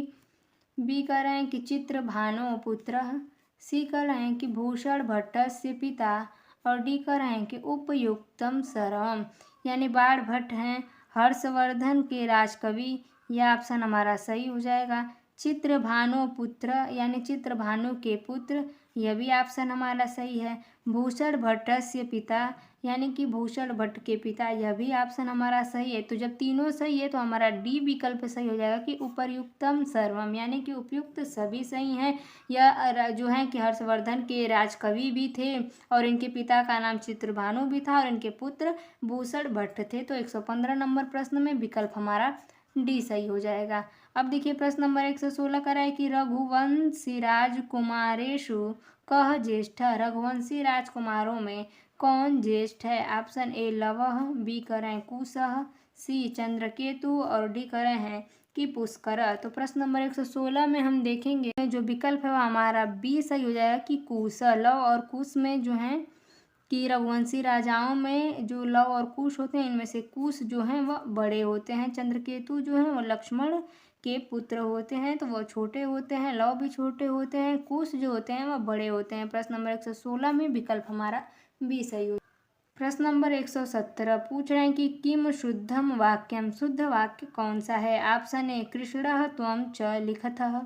बी कह रहे हैं कि चित्रभानो पुत्रः, सी कह रहे हैं कि भूषण भट्टस्य पिता, और डी कह रहे हैं कि उपयुक्तम सर्वम, यानी बाणभट्ट हैं हर्षवर्धन के राजकवि। यह ऑप्शन हमारा सही हो जाएगा। चित्रभानु पुत्र यानी चित्रभानु के पुत्र, यह भी ऑप्शन हमारा सही है। भूषण भट्टस्य पिता यानी कि भूषण भट्ट के पिता, यह भी ऑप्शन हमारा सही है। तो जब तीनों सही है तो हमारा डी विकल्प सही हो जाएगा कि उपयुक्तम सर्वम, यानी कि उपयुक्त सभी सही हैं। यह जो है कि हर्षवर्धन के राजकवि भी थे, और इनके पिता का नाम चित्रभानु भी था, और इनके पुत्र भूषण भट्ट थे। तो 115 नंबर प्रश्न में विकल्प हमारा डी सही हो जाएगा। अब देखिए प्रश्न नंबर 116 का है कि रघुवंशी राजकुमारेषु कह ज्येष्ठ, रघुवंशी राजकुमारों में कौन ज्येष्ठ है? ऑप्शन ए लवः, बी करें कुशः, सी चंद्रकेतु, और डी करें हैं कि पुष्कर। तो प्रश्न नंबर 116 में हम देखेंगे जो विकल्प है वो हमारा बी सही हो जाएगा कि कुश। लव और कुश में जो है कि रघुवंशी राजाओं में जो लव और कुश होते हैं इनमें से कुश जो हैं वह बड़े होते हैं, चंद्रकेतु जो हैं वो लक्ष्मण के पुत्र होते हैं तो वह छोटे होते हैं, लव भी छोटे होते हैं, कुश जो होते हैं वह बड़े होते हैं। प्रश्न नंबर 116 में विकल्प हमारा बी सही हो। प्रश्न नंबर 117 पूछ रहे हैं कि किम शुद्धम वाक्यम, शुद्ध वाक्य कौन सा है? ऑप्शन ए कृष्णः त्वं च लिखतः,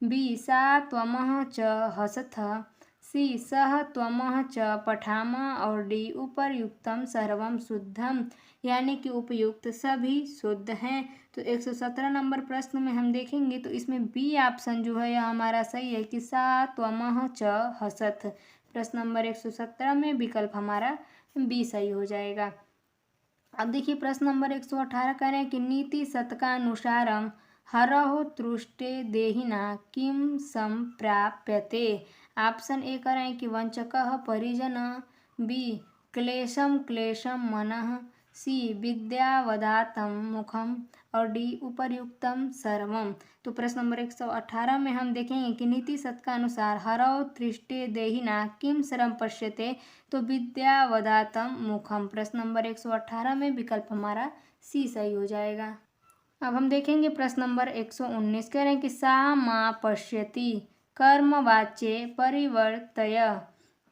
बी सा त्वमः च हसतः, सी सह त्वमः च पठामः, और डी उपयुक्तम सर्वम शुद्धम, यानी कि उपयुक्त सभी शुद्ध हैं। तो 117 नंबर प्रश्न में हम देखेंगे तो इसमें बी ऑप्शन जो है यह हमारा सही है कि सा त्वमः च हसत। प्रश्न नंबर 117 में विकल्प हमारा बी सही हो जाएगा। अब देखिए प्रश्न नंबर 118 कह रहे हैं कि नीति शतकानुसारम हरहो तुष्टे देहिना किम संप्राप्यते। ऑप्शन ए कह रहे हैं कि वंचकः परिजन, बी क्लेशम क्लेशम मनः, सी विद्यावदातम मुखम, और डी उपर्युक्तम सर्वम। तो प्रश्न नंबर 118 में हम देखेंगे कि नीति शतक का अनुसार हरौ तृष्टे देहिना किम श्रम पश्यते, तो विद्यावदातम मुखम। प्रश्न नंबर 118 में विकल्प हमारा सी सही हो जाएगा। अब हम देखेंगे प्रश्न नंबर 119 कह रहे हैं कि सा माँ पश्यति कर्मवाच्ये परिवर्तय।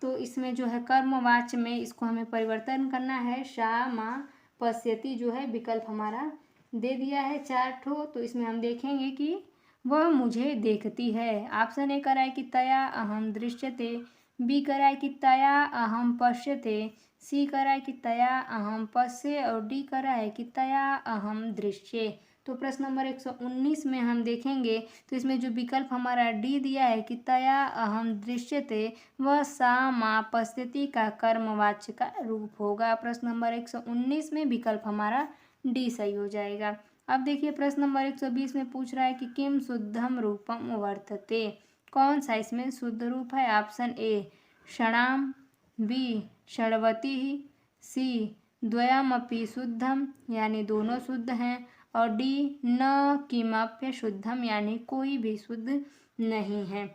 तो इसमें जो है कर्मवाच्य में इसको हमें परिवर्तन करना है। सा माँ पश्यति जो है विकल्प हमारा दे दिया है 4 ठो। तो इसमें हम देखेंगे कि वह मुझे देखती है। ऑप्शन ए कराए कि तया अहम दृश्यते, बी कराए कि तया अहम पश्यते, सी कराए कि तया अहम पश्ये और डी कराए कि तया अहम दृश्ये। तो प्रश्न नंबर 119 में हम देखेंगे तो इसमें जो विकल्प हमारा डी दिया है कि तया अहम दृश्यते वह सा माँ पश्यति का कर्मवाच्य का रूप होगा। प्रश्न नंबर 119 में विकल्प हमारा डी सही हो जाएगा। अब देखिए प्रश्न नंबर 120 में पूछ रहा है कि किम शुद्धम रूपम वर्तते। कौन सा इसमें शुद्ध रूप है? ऑप्शन ए षणाम, बी षड़वती, सी द्वयमपि शुद्धम यानी दोनों शुद्ध हैं और डी न किमप्य शुद्धम यानी कोई भी शुद्ध नहीं है।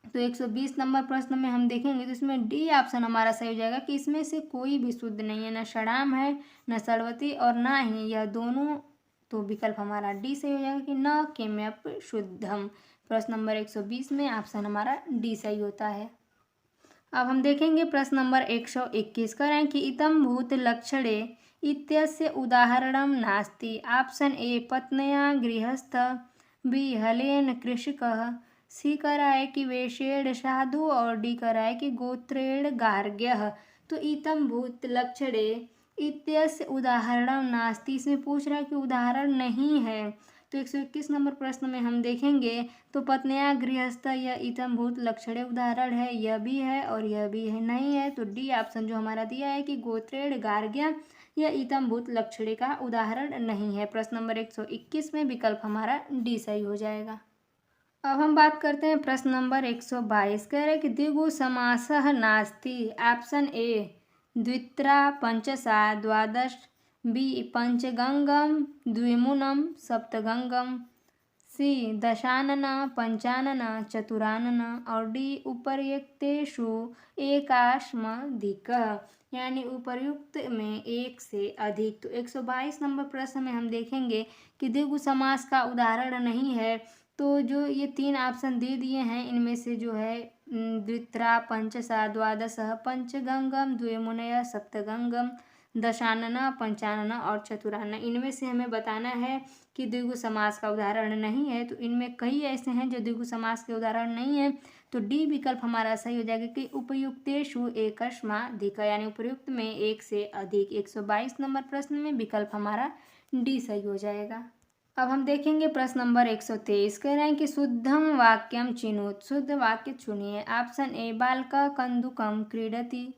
तो 120 नंबर प्रश्न में हम देखेंगे तो इसमें डी ऑप्शन हमारा सही हो जाएगा कि इसमें से कोई भी शुद्ध नहीं है, न षडाम है न षड़वती और ना ही यह दोनों। तो विकल्प हमारा डी सही हो जाएगा कि न किमप्य शुद्धम। प्रश्न नंबर 120 में ऑप्शन हमारा डी सही होता है। अब हम देखेंगे प्रश्न नंबर 121 करें कि इतम भूत लक्षणे इत्यस्य उदाहरणं नास्ति। ऑप्शन ए पत्न्या गृहस्थ, बी हलेन कृषकः, सी कराए कि वेशेण साधु और डी कराए कि गोत्रेण गार्ग्यः। तो इतम भूत लक्षणे इत्यस्य उदाहरणं नास्ति, इसमें पूछ रहा है कि उदाहरण नहीं है। तो 121 नंबर प्रश्न में हम देखेंगे तो पत्न्या गृहस्थ यह इतम भूत लक्षणे उदाहरण है, यह भी है और यह भी है नहीं है। तो डी ऑप्शन जो हमारा दिया है कि गोत्रेण गार्ग्य यह इतम भूत लक्षणे का उदाहरण नहीं है। प्रश्न नंबर 121 में विकल्प हमारा डी सही हो जाएगा। अब हम बात करते हैं प्रश्न नंबर 122 कह रहे कि द्विगु समासः नास्ति। ऑप्शन ए द्वित्रा पंचसा द्वादश, बी पंचगंगम द्विमुनम सप्तगंगम, सी दशानन पंचानन चतुरानन और डी उपर्युक्तेषु एकाश्मधिकः यानी उपर्युक्त में एक से अधिक। तो 122 नंबर प्रश्न में हम देखेंगे कि द्विगु समास का उदाहरण नहीं है। तो जो ये 3 ऑप्शन दे दिए हैं इनमें से जो है द्वित्रा पंचसा द्वादश पंचगंगम द्विमुनय सप्तगंगम दशानन पंचानन और चतुरानन, इनमें से हमें बताना है कि द्विगु समास का उदाहरण नहीं है। तो इनमें कई ऐसे हैं जो द्विगु समास के उदाहरण नहीं है। तो डी विकल्प हमारा सही हो जाएगा कि उपयुक्तेषु एकस्माधिक यानी उपयुक्त में एक से अधिक। 122 नंबर प्रश्न में विकल्प हमारा डी सही हो जाएगा। अब हम देखेंगे प्रश्न नंबर 123 कह रहे हैं कि शुद्धम वाक्यम चिनुत। शुद्ध वाक्य चुनिए। ऑप्शन ए बालकः कन्दुकं क्रीडति,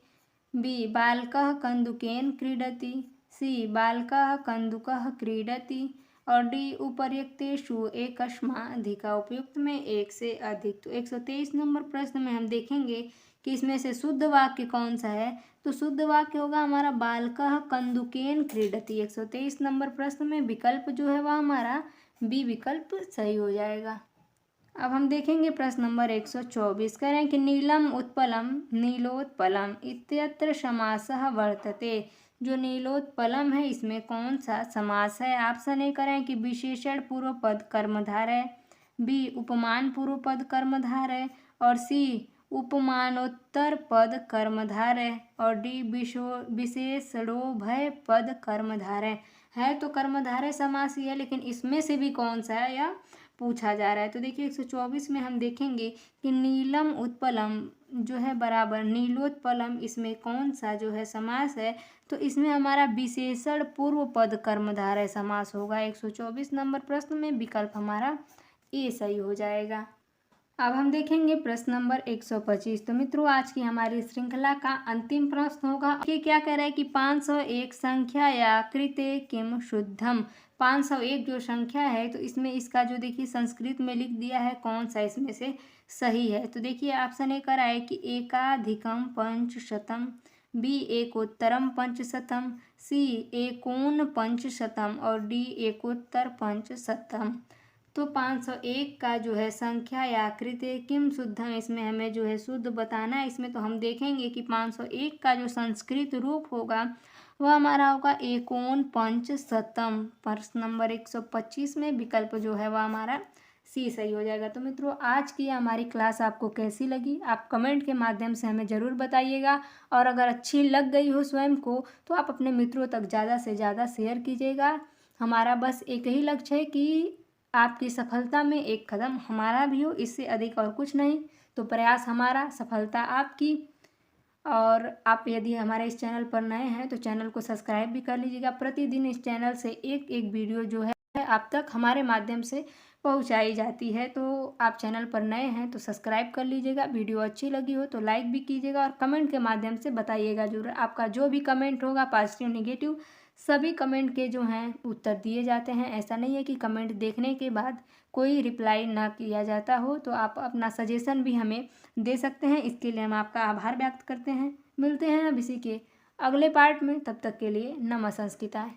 बी बालकः कन्दुकेन क्रीडति, सी बालकः कन्दुकः क्रीडति और डी उपर्युक्तेषु एकस्माधिक उपयुक्त में एक से अधिक। तो 123 नंबर प्रश्न में हम देखेंगे कि इसमें से शुद्ध वाक्य कौन सा है। तो शुद्ध वाक्य होगा हमारा बालकः कन्दुकेन क्रीडति। 123 नंबर प्रश्न में विकल्प जो है वह हमारा बी विकल्प सही हो जाएगा। अब हम देखेंगे प्रश्न नंबर 124 कह रहे हैं कि नीलम उत्पलम नीलोत्पलम इत्यत्र समासः वर्तते। जो नीलोत्पलम है इसमें कौन सा समास है? ऑप्शन ए करें कि विशेषण पूर्व पद कर्मधार है, बी उपमान पूर्व पद कर्मधार है और सी उपमानोत्तर पद कर्मधार है और डी विशेषणोभय पद कर्मधार है। तो कर्मधारय समास ही है, लेकिन इसमें से भी कौन सा है या पूछा जा रहा है। तो देखिए 124 में हम देखेंगे कि नीलम उत्पलम जो है बराबर नीलोत्पलम, इसमें कौन सा जो है समास है। तो इसमें हमारा विशेषण पूर्व पद कर्मधारय समास होगा। 124 नंबर प्रश्न में विकल्प हमारा ए सही हो जाएगा। अब हम देखेंगे प्रश्न नंबर 125। तो मित्रों आज की हमारी श्रृंखला का अंतिम प्रश्न होगा। ये क्या कह रहा है कि 501 संख्या या कृते किम शुद्धम। 501 जो संख्या है तो इसमें इसका जो देखिए संस्कृत में लिख दिया है कौन सा इसमें से सही है। तो देखिए ऑप्शन ए करा है कि एकाधिकम पंचशतम, बी एकोत्तरम पंचशतम, सी एकोन पंचशतम और डी एकोत्तर पंचशतम। तो 501 का जो है संख्या या कृते किम शुद्धम, इसमें हमें जो है शुद्ध बताना है। इसमें तो हम देखेंगे कि 501 का जो संस्कृत रूप होगा वह हमारा होगा एकोन पंचशतम। प्रश्न नंबर 125 में विकल्प जो है वह हमारा सी सही हो जाएगा। तो मित्रों, आज की हमारी क्लास आपको कैसी लगी आप कमेंट के माध्यम से हमें ज़रूर बताइएगा, और अगर अच्छी लग गई हो स्वयं को तो आप अपने मित्रों तक ज़्यादा से ज़्यादा शेयर कीजिएगा। हमारा बस एक ही लक्ष्य है कि आपकी सफलता में एक कदम हमारा भी हो, इससे अधिक और कुछ नहीं। तो प्रयास हमारा, सफलता आपकी। और आप यदि हमारे इस चैनल पर नए हैं तो चैनल को सब्सक्राइब भी कर लीजिएगा। प्रतिदिन इस चैनल से एक एक वीडियो जो है आप तक हमारे माध्यम से पहुंचाई जाती है। तो आप चैनल पर नए हैं तो सब्सक्राइब कर लीजिएगा। वीडियो अच्छी लगी हो तो लाइक भी कीजिएगा, और कमेंट के माध्यम से बताइएगा जरूर। आपका जो भी कमेंट होगा, पॉजिटिव नेगेटिव सभी कमेंट के जो हैं उत्तर दिए जाते हैं। ऐसा नहीं है कि कमेंट देखने के बाद कोई रिप्लाई ना किया जाता हो। तो आप अपना सजेशन भी हमें दे सकते हैं, इसके लिए हम आपका आभार व्यक्त करते हैं। मिलते हैं अब इसी के अगले पार्ट में, तब तक के लिए नमः संस्कृताय।